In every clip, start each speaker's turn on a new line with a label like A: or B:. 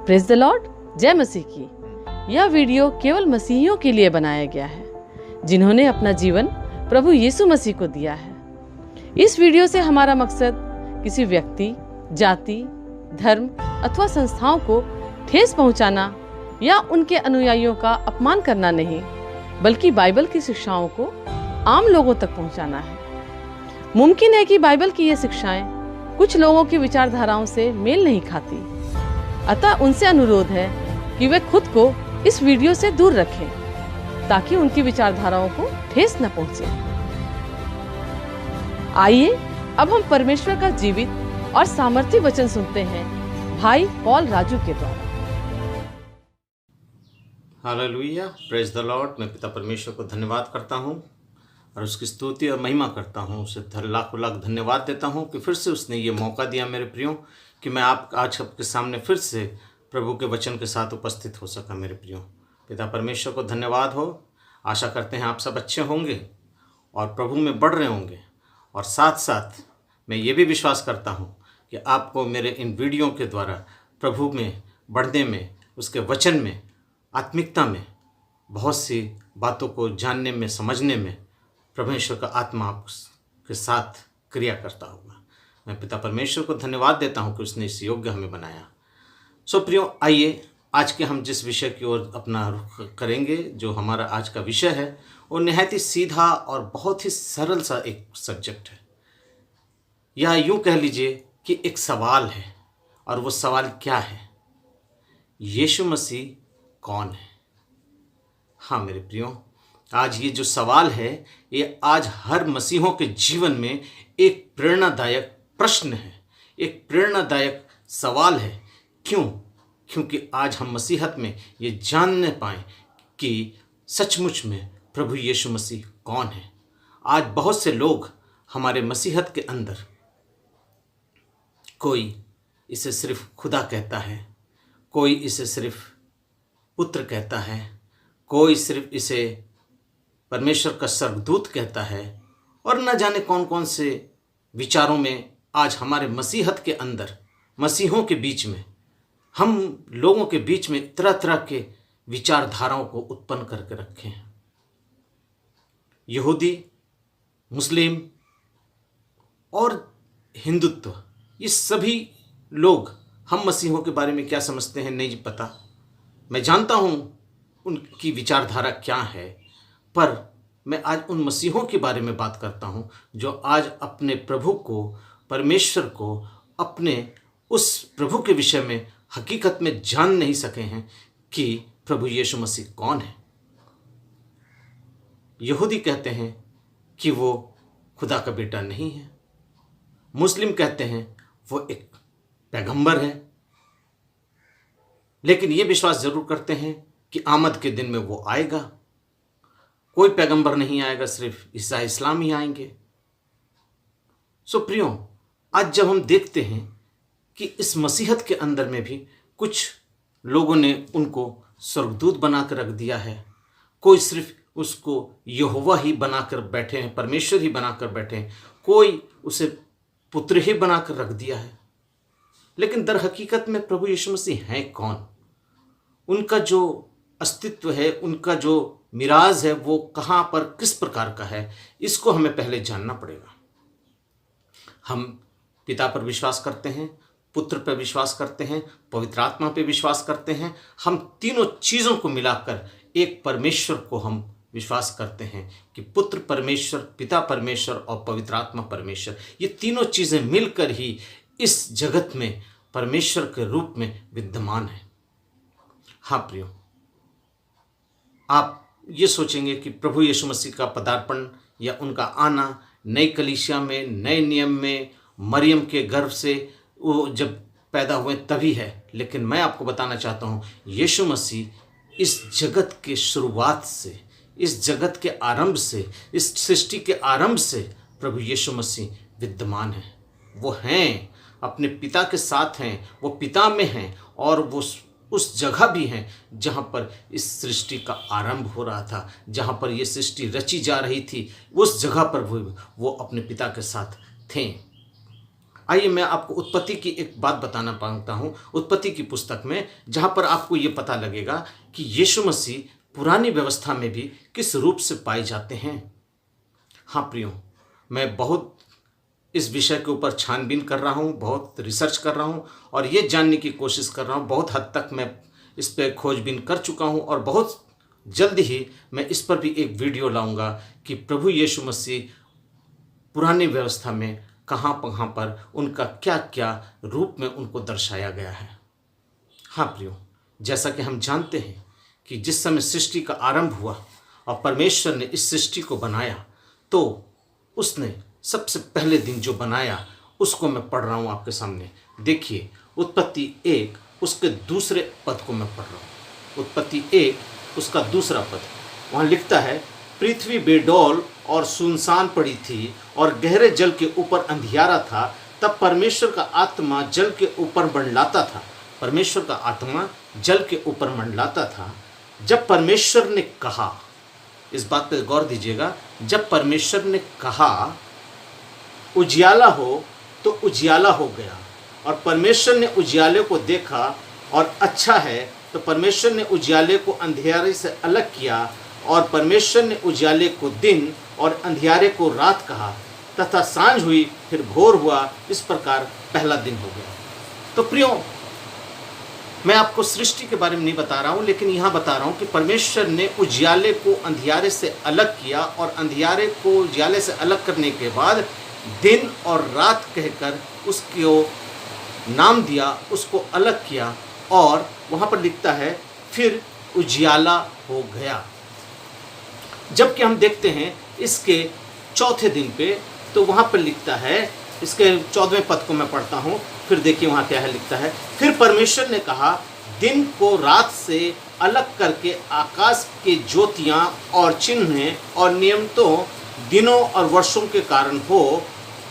A: Praise the Lord, जय मसीह की। यह वीडियो केवल मसीहियों के लिए बनाया गया है जिन्होंने अपना जीवन प्रभु यीशु मसीह को दिया है। इस वीडियो से हमारा मकसद किसी व्यक्ति, जाति, धर्म अथवा संस्थाओं को ठेस पहुंचाना या उनके अनुयायियों का अपमान करना नहीं, बल्कि बाइबल की शिक्षाओं को आम लोगों तक पहुंचाना है। मुमकिन है कि बाइबल की ये शिक्षाएं कुछ लोगों की विचारधाराओं से मेल नहीं खाती, अतः उनसे अनुरोध है कि वे खुद को इस वीडियो से दूर रखें ताकि उनकी विचारधाराओं को ठेस न पहुंचे। आइए अब हम परमेश्वर का जीवित और सामर्थी वचन सुनते हैं भाई पॉल राजू के द्वारा।
B: Hallelujah, praise the Lord. मैं पिता परमेश्वर को धन्यवाद करता हूँ और उसकी स्तुति और महिमा करता हूँ। उसे लाखों लाख धन्यवाद देता हूँ कि फिर से उसने ये मौका दिया मेरे प्रियो कि मैं आज आपके सामने फिर से प्रभु के वचन के साथ उपस्थित हो सका। मेरे प्रियो, पिता परमेश्वर को धन्यवाद हो। आशा करते हैं आप सब अच्छे होंगे और प्रभु में बढ़ रहे होंगे, और साथ साथ मैं ये भी विश्वास करता हूँ कि आपको मेरे इन वीडियो के द्वारा प्रभु में बढ़ने में, उसके वचन में, आत्मिकता में, बहुत सी बातों को जानने में, समझने में परमेश्वर का आत्मा आपके साथ क्रिया करता होगा। मैं पिता परमेश्वर को धन्यवाद देता हूँ कि उसने इस योग्य हमें बनाया। सो प्रियो, आइए आज के हम जिस विषय की ओर अपना रुख करेंगे, जो हमारा आज का विषय है, वो निहायत ही सीधा और बहुत ही सरल सा एक सब्जेक्ट है, या यूँ कह लीजिए कि एक सवाल है। और वो सवाल क्या है? यीशु मसीह कौन है? हाँ मेरे प्रियो, आज ये जो सवाल है, ये आज हर मसीहों के जीवन में एक प्रेरणादायक प्रश्न है, एक प्रेरणादायक सवाल है। क्यों? क्योंकि आज हम मसीहत में ये जानने पाएँ कि सचमुच में प्रभु यीशु मसीह कौन है। आज बहुत से लोग हमारे मसीहत के अंदर, कोई इसे सिर्फ खुदा कहता है, कोई इसे सिर्फ पुत्र कहता है, कोई सिर्फ इसे परमेश्वर का स्वर्गदूत कहता है, और न जाने कौन कौन से विचारों में आज हमारे मसीहत के अंदर, मसीहों के बीच में, हम लोगों के बीच में तरह तरह के विचारधाराओं को उत्पन्न करके रखे हैं। यहूदी, मुस्लिम और हिंदुत्व, ये सभी लोग हम मसीहों के बारे में क्या समझते हैं नहीं पता। मैं जानता हूँ उनकी विचारधारा क्या है, पर मैं आज उन मसीहों के बारे में बात करता हूँ जो आज अपने प्रभु को, परमेश्वर को, अपने उस प्रभु के विषय में हकीकत में जान नहीं सके हैं कि प्रभु यीशु मसीह कौन है। यहूदी कहते हैं कि वो खुदा का बेटा नहीं है, मुस्लिम कहते हैं वो एक पैगंबर है, लेकिन ये विश्वास जरूर करते हैं कि आमद के दिन में वो आएगा। कोई पैगंबर नहीं आएगा, सिर्फ ईसा इस्लाम ही आएंगे। सो प्रियो, आज जब हम देखते हैं कि इस मसीहत के अंदर में भी कुछ लोगों ने उनको स्वर्गदूत बनाकर रख दिया है, कोई सिर्फ उसको यहोवा ही बनाकर बैठे हैं, परमेश्वर ही बनाकर बैठे हैं, कोई उसे पुत्र ही बनाकर रख दिया है। लेकिन दर हकीकत में प्रभु यीशु मसीह हैं कौन? उनका जो अस्तित्व है, उनका जो मिराज है, वो कहाँ पर, किस प्रकार का है, इसको हमें पहले जानना पड़ेगा। हम पिता पर विश्वास करते हैं, पुत्र पर विश्वास करते हैं, पवित्र आत्मा पर विश्वास करते हैं। हम तीनों चीज़ों को मिलाकर एक परमेश्वर को हम विश्वास करते हैं कि पुत्र परमेश्वर, पिता परमेश्वर और पवित्र आत्मा परमेश्वर, ये तीनों चीज़ें मिलकर ही इस जगत में परमेश्वर के रूप में विद्यमान है। हाँ प्रियो, आप ये सोचेंगे कि प्रभु यीशु मसीह का पदार्पण या उनका आना नई कलीसिया में, नए नियम में, मरियम के गर्भ से वो जब पैदा हुए तभी है। लेकिन मैं आपको बताना चाहता हूँ, यीशु मसीह इस जगत के शुरुआत से, इस जगत के आरंभ से, इस सृष्टि के आरंभ से प्रभु यीशु मसीह विद्यमान है। वो हैं, अपने पिता के साथ हैं, वो पिता में हैं, और वो उस जगह भी हैं जहाँ पर इस सृष्टि का आरंभ हो रहा था, जहाँ पर ये सृष्टि रची जा रही थी, उस जगह पर वो अपने पिता के साथ थे। आइए मैं आपको उत्पत्ति की एक बात बताना चाहता हूँ, उत्पत्ति की पुस्तक में, जहाँ पर आपको ये पता लगेगा कि यीशु मसीह पुरानी व्यवस्था में भी किस रूप से पाए जाते हैं। हाँ प्रियो, मैं बहुत इस विषय के ऊपर छानबीन कर रहा हूँ, बहुत रिसर्च कर रहा हूँ और ये जानने की कोशिश कर रहा हूँ। बहुत हद तक मैं इस पर खोजबीन कर चुका हूँ और बहुत जल्द ही मैं इस पर भी एक वीडियो लाऊंगा कि प्रभु यीशु मसीह पुरानी व्यवस्था में कहाँ कहाँ पर उनका क्या क्या रूप में उनको दर्शाया गया है। हाँ प्रियो, जैसा कि हम जानते हैं कि जिस समय सृष्टि का आरंभ हुआ और परमेश्वर ने इस सृष्टि को बनाया, तो उसने सबसे पहले दिन जो बनाया उसको मैं पढ़ रहा हूँ आपके सामने। देखिए, उत्पत्ति 1 उसके दूसरे पद को मैं पढ़ रहा हूँ। उत्पत्ति 1 उसका दूसरा पद, वहाँ लिखता है, पृथ्वी बेडौल और सुनसान पड़ी थी और गहरे जल के ऊपर अंधियारा था। तब परमेश्वर का आत्मा जल के ऊपर मंडलाता था। परमेश्वर का आत्मा जल के ऊपर मंडलाता था। जब परमेश्वर ने कहा, इस बात पर गौर दीजिएगा, जब परमेश्वर ने कहा उजियाला हो, तो उजियाला हो गया। और परमेश्वर ने उजियाले को देखा और अच्छा है। तो परमेश्वर ने उजियाले को अंधियारे से अलग किया और परमेश्वर ने उजियाले को दिन और अंधियारे को रात कहा। तथा सांझ हुई, फिर भोर हुआ। इस प्रकार पहला दिन हो गया। तो प्रियो, मैं आपको सृष्टि के बारे में नहीं बता रहा हूँ, लेकिन यहाँ बता रहा हूँ कि परमेश्वर ने उजियाले को अंधियारे से अलग किया और अंधियारे को उजियाले से अलग करने के बाद दिन और रात कहकर उसको नाम दिया, उसको अलग किया। और वहाँ पर लिखता है, फिर उजियाला हो गया। जबकि हम देखते हैं इसके चौथे दिन पे, तो वहाँ पर लिखता है, इसके 14वें पद को मैं पढ़ता हूँ। फिर देखिए वहाँ क्या है, लिखता है, फिर परमेश्वर ने कहा, दिन को रात से अलग करके आकाश के ज्योतियाँ और चिन्ह और नियमितों दिनों और वर्षों के कारण हो,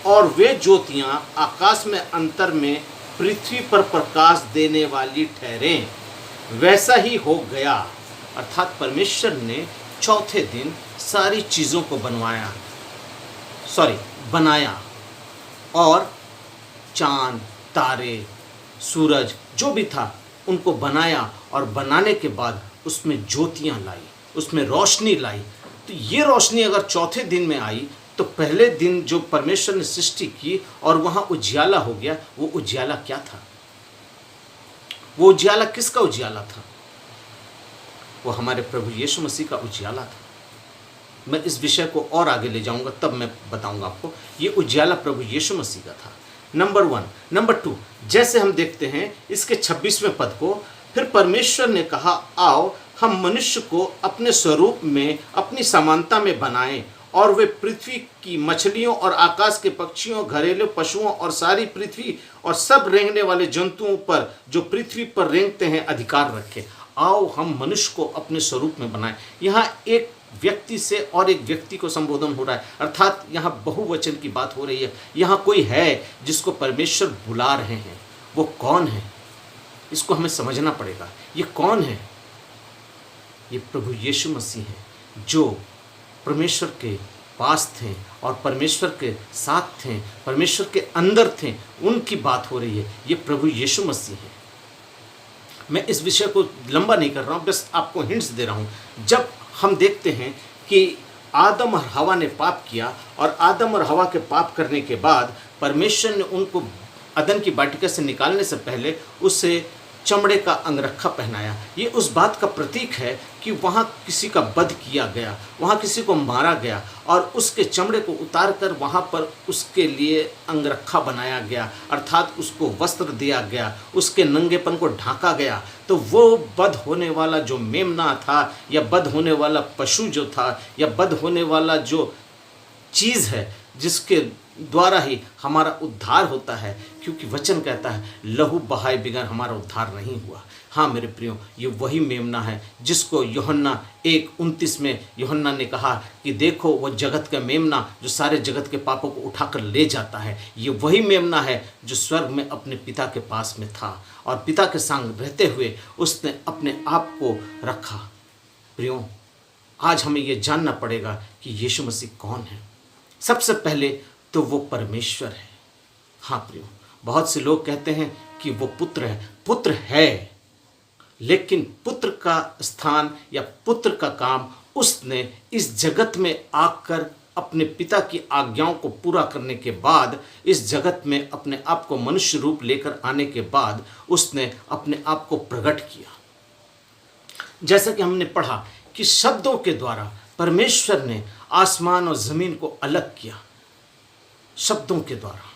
B: और वे ज्योतियाँ आकाश में अंतर में पृथ्वी पर प्रकाश देने वाली ठहरें। वैसा ही हो गया। अर्थात परमेश्वर ने चौथे दिन सारी चीज़ों को बनाया और चांद, तारे, सूरज जो भी था उनको बनाया और बनाने के बाद उसमें ज्योतियाँ लाई, उसमें रोशनी लाई। तो ये रोशनी अगर चौथे दिन में आई, तो पहले दिन जो परमेश्वर ने सृष्टि की और वहाँ उजियाला हो गया, वो उजियाला क्या था? वो उजियाला किसका उजियाला था? वो हमारे प्रभु यीशु मसीह का उजियाला था। मैं इस विषय को और आगे ले जाऊंगा, तब मैं बताऊंगा आपको। ये उजियाला प्रभु यीशु मसीह का था, नंबर 1। नंबर 2, जैसे हम देखते हैं इसके 26वें पद को, फिर परमेश्वर ने कहा, आओ हम मनुष्य को अपने स्वरूप में, अपनी समानता में बनाएं, और वे पृथ्वी की मछलियों और आकाश के पक्षियों, घरेलू पशुओं और सारी पृथ्वी और सब रेंगने वाले जंतुओं पर जो पृथ्वी पर रेंगते हैं अधिकार रखें। आओ हम मनुष्य को अपने स्वरूप में बनाएं। यहाँ एक व्यक्ति से और एक व्यक्ति को संबोधन हो रहा है, अर्थात यहाँ बहुवचन की बात हो रही है। यहाँ कोई है जिसको परमेश्वर बुला रहे हैं। वो कौन है? इसको हमें समझना पड़ेगा। ये कौन है? ये प्रभु यीशु मसीह है, जो परमेश्वर के पास थे और परमेश्वर के साथ थे, परमेश्वर के अंदर थे। उनकी बात हो रही है। ये प्रभु यीशु मसीह है। मैं इस विषय को लंबा नहीं कर रहा हूँ, बस आपको हिंट्स दे रहा हूँ। जब हम देखते हैं कि आदम और हवा ने पाप किया, और आदम और हवा के पाप करने के बाद परमेश्वर ने उनको अदन की वाटिका से निकालने से पहले उससे चमड़े का अंगरखा पहनाया। ये उस बात का प्रतीक है कि वहाँ किसी का वध किया गया, वहाँ किसी को मारा गया, और उसके चमड़े को उतार कर वहाँ पर उसके लिए अंगरखा बनाया गया, अर्थात उसको वस्त्र दिया गया, उसके नंगेपन को ढांका गया। तो वो वध होने वाला जो मेमना था, या वध होने वाला पशु जो था, या वध होने वाला जो चीज़ है, जिसके द्वारा ही हमारा उद्धार होता है, क्योंकि वचन कहता है लहू बहाए बिगर हमारा उद्धार नहीं हुआ। हाँ मेरे प्रियो, ये वही मेमना है जिसको यूहन्ना 1:29 में यूहन्ना ने कहा कि देखो वो जगत का मेमना जो सारे जगत के पापों को उठाकर ले जाता है। ये वही मेमना है जो स्वर्ग में अपने पिता के पास में था, और पिता के संग रहते हुए उसने अपने आप को रखा। प्रियो, आज हमें ये जानना पड़ेगा कि यीशु मसीह कौन है। सबसे पहले तो वो परमेश्वर है। हाँ प्रियो, बहुत से लोग कहते हैं कि वो पुत्र है। पुत्र है, लेकिन पुत्र का स्थान या पुत्र का काम उसने इस जगत में आकर अपने पिता की आज्ञाओं को पूरा करने के बाद, इस जगत में अपने आप को मनुष्य रूप लेकर आने के बाद उसने अपने आप को प्रकट किया। जैसा कि हमने पढ़ा कि शब्दों के द्वारा परमेश्वर ने आसमान और ज़मीन को अलग किया, शब्दों के द्वारा।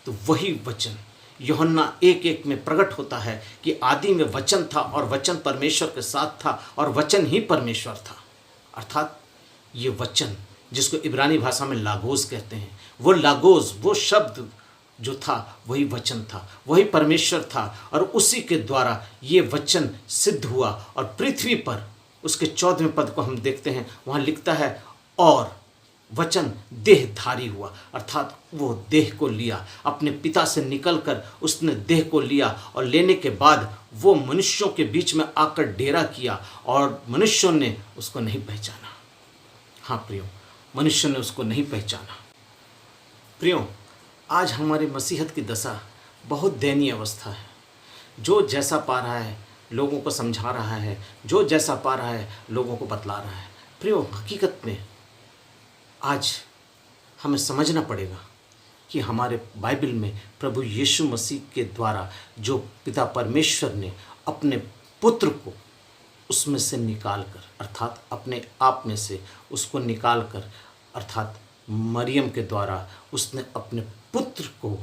B: तो वही वचन यूहन्ना 1:1 में प्रकट होता है कि आदि में वचन था और वचन परमेश्वर के साथ था और वचन ही परमेश्वर था। अर्थात ये वचन जिसको इब्रानी भाषा में लागोस कहते हैं, वो लागोस, वो शब्द जो था वही वचन था, वही परमेश्वर था। और उसी के द्वारा ये वचन सिद्ध हुआ और पृथ्वी पर उसके 14वें पद को हम देखते हैं, वहाँ लिखता है और वचन देहधारी हुआ। अर्थात वो देह को लिया, अपने पिता से निकलकर उसने देह को लिया और लेने के बाद वो मनुष्यों के बीच में आकर डेरा किया और मनुष्यों ने उसको नहीं पहचाना। हाँ प्रियो, मनुष्य ने उसको नहीं पहचाना। प्रियो, आज हमारे मसीहत की दशा बहुत दयनीय अवस्था है। जो जैसा पा रहा है लोगों को समझा रहा है, जो जैसा पा रहा है लोगों को बतला रहा है। प्रियो, हकीकत में आज हमें समझना पड़ेगा कि हमारे बाइबल में प्रभु यीशु मसीह के द्वारा जो पिता परमेश्वर ने अपने पुत्र को उसमें से निकाल कर, अर्थात अपने आप में से उसको निकाल कर, अर्थात मरियम के द्वारा उसने अपने पुत्र को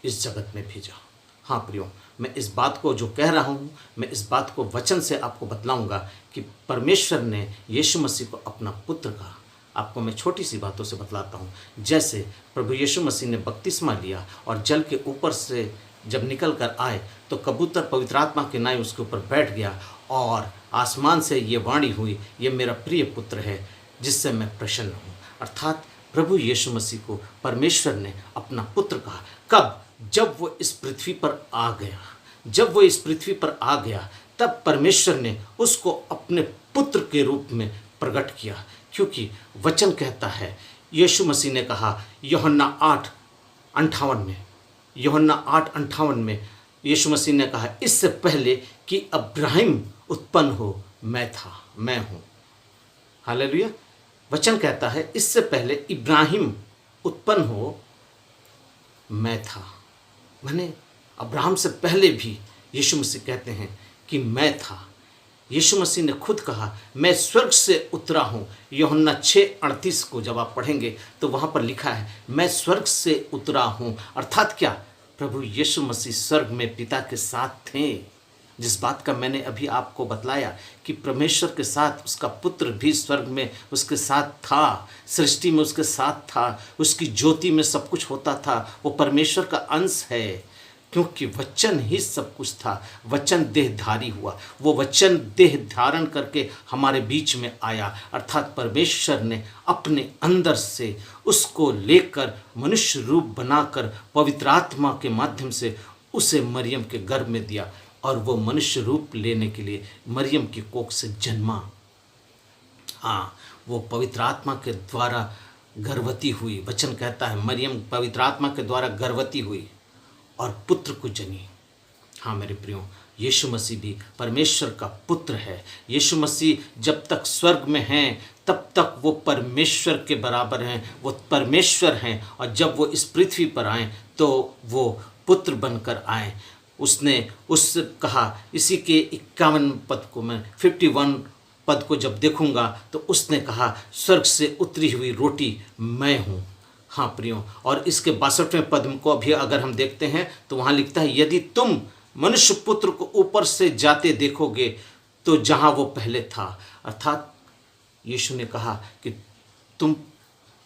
B: इस जगत में भेजा। हाँ प्रियो, मैं इस बात को जो कह रहा हूँ, मैं इस बात को वचन से आपको बतलाऊँगा कि परमेश्वर ने यीशु मसीह को अपना पुत्र कहा। आपको मैं छोटी सी बातों से बतलाता हूँ। जैसे प्रभु यीशु मसीह ने बपतिस्मा लिया और जल के ऊपर से जब निकल कर आए तो कबूतर पवित्र आत्मा के नाई उसके ऊपर बैठ गया और आसमान से ये वाणी हुई, ये मेरा प्रिय पुत्र है जिससे मैं प्रसन्न हूँ। अर्थात प्रभु यीशु मसीह को परमेश्वर ने अपना पुत्र कहा। कब? जब वो इस पृथ्वी पर आ गया। जब वो इस पृथ्वी पर आ गया तब परमेश्वर ने उसको अपने पुत्र के रूप में प्रकट किया, क्योंकि वचन कहता है, यीशु मसीह ने कहा यूहन्ना 8:58 में यीशु मसीह ने कहा, इससे पहले कि अब्राहिम उत्पन्न हो मैं था, मैं हूँ। हालेलुया। वचन कहता है इससे पहले इब्राहिम उत्पन्न हो मैं था। मैंने अब्राहम से पहले भी यीशु मसीह कहते हैं कि मैं था। यीशु मसीह ने खुद कहा मैं स्वर्ग से उतरा हूँ। यूहन्ना 6:38 को जब आप पढ़ेंगे तो वहाँ पर लिखा है मैं स्वर्ग से उतरा हूँ। अर्थात क्या? प्रभु यीशु मसीह स्वर्ग में पिता के साथ थे। जिस बात का मैंने अभी आपको बतलाया कि परमेश्वर के साथ उसका पुत्र भी स्वर्ग में उसके साथ था, सृष्टि में उसके साथ था, उसकी ज्योति में सब कुछ होता था। वो परमेश्वर का अंश है, क्योंकि वचन ही सब कुछ था। वचन देहधारी हुआ, वो वचन देह धारण करके हमारे बीच में आया। अर्थात परमेश्वर ने अपने अंदर से उसको लेकर मनुष्य रूप बनाकर पवित्र आत्मा के माध्यम से उसे मरियम के गर्भ में दिया और वो मनुष्य रूप लेने के लिए मरियम की कोख से जन्मा। हाँ, वो पवित्र आत्मा के द्वारा गर्भवती हुई। वचन कहता है मरियम पवित्र आत्मा के द्वारा गर्भवती हुई और पुत्र को जनी। हाँ मेरे प्रियो, यीशु मसीह भी परमेश्वर का पुत्र है। यीशु मसीह जब तक स्वर्ग में हैं तब तक वो परमेश्वर के बराबर हैं, वो परमेश्वर हैं। और जब वो इस पृथ्वी पर आए तो वो पुत्र बनकर आए। उसने उससे कहा, इसी के 51 पद को मैं 51 पद को जब देखूंगा तो उसने कहा स्वर्ग से उतरी हुई रोटी मैं हूँ। हाँ प्रियो, और इसके 62वें पद को भी अगर हम देखते हैं तो वहाँ लिखता है यदि तुम मनुष्य पुत्र को ऊपर से जाते देखोगे तो जहाँ वो पहले था। अर्थात यीशु ने कहा कि तुम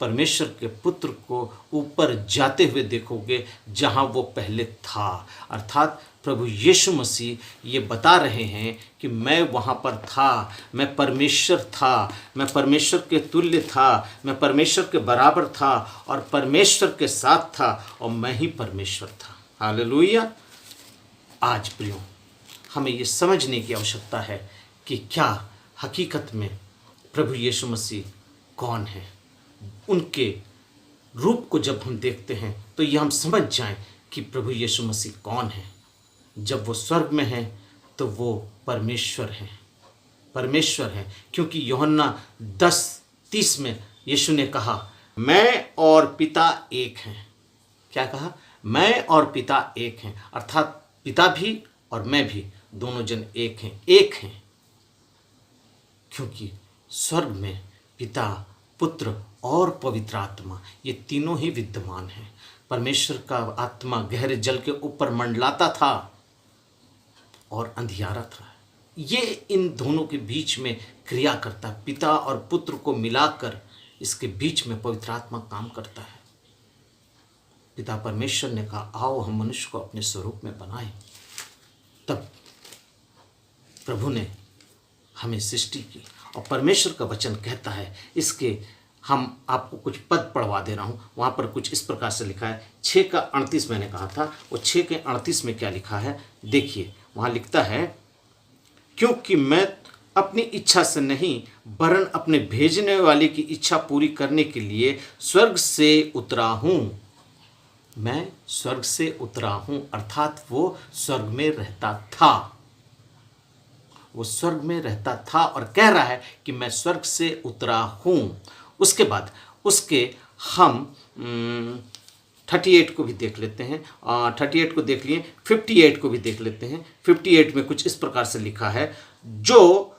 B: परमेश्वर के पुत्र को ऊपर जाते हुए देखोगे जहाँ वो पहले था। अर्थात प्रभु यीशु मसीह ये बता रहे हैं कि मैं वहाँ पर था, मैं परमेश्वर था, मैं परमेश्वर के तुल्य था, मैं परमेश्वर के बराबर था और परमेश्वर के साथ था और मैं ही परमेश्वर था। हालेलुया। आज प्रियो, हमें ये समझने की आवश्यकता है कि क्या हकीकत में प्रभु यीशु मसीह कौन है। उनके रूप को जब हम देखते हैं तो ये हम समझ जाएं कि प्रभु यीशु मसीह कौन है। जब वो स्वर्ग में है तो वो परमेश्वर है, परमेश्वर है। क्योंकि यूहन्ना 10:30 में यीशु ने कहा, मैं और पिता एक हैं। क्या कहा? मैं और पिता एक हैं, अर्थात पिता भी और मैं भी, दोनों जन एक हैं, एक हैं। क्योंकि स्वर्ग में पिता, पुत्र और पवित्र आत्मा, ये तीनों ही विद्यमान हैं। परमेश्वर का आत्मा गहरे जल के ऊपर मंडलाता था और अंधियारा था। ये इन दोनों के बीच में क्रिया करता है। पिता और पुत्र को मिलाकर इसके बीच में पवित्र आत्मा काम करता है। पिता परमेश्वर ने कहा, आओ हम मनुष्य को अपने स्वरूप में बनाएं। तब प्रभु ने हमें सृष्टि की और परमेश्वर का वचन कहता है, इसके हम आपको कुछ पद पढ़वा दे रहा हूँ। वहाँ पर कुछ इस प्रकार से लिखा है, 6:38 मैंने कहा था, वो 6:38 में क्या लिखा है देखिए। वहाँ लिखता है, क्योंकि मैं अपनी इच्छा से नहीं वरन अपने भेजने वाले की इच्छा पूरी करने के लिए स्वर्ग से उतरा हूँ। मैं स्वर्ग से उतरा हूँ, अर्थात वो स्वर्ग में रहता था, वो स्वर्ग में रहता था और कह रहा है कि मैं स्वर्ग से उतरा हूँ। उसके बाद उसके हम 38 को भी देख लेते हैं। 38 को देख लिए, 58 को भी देख लेते हैं। 58 में कुछ इस प्रकार से लिखा है, जो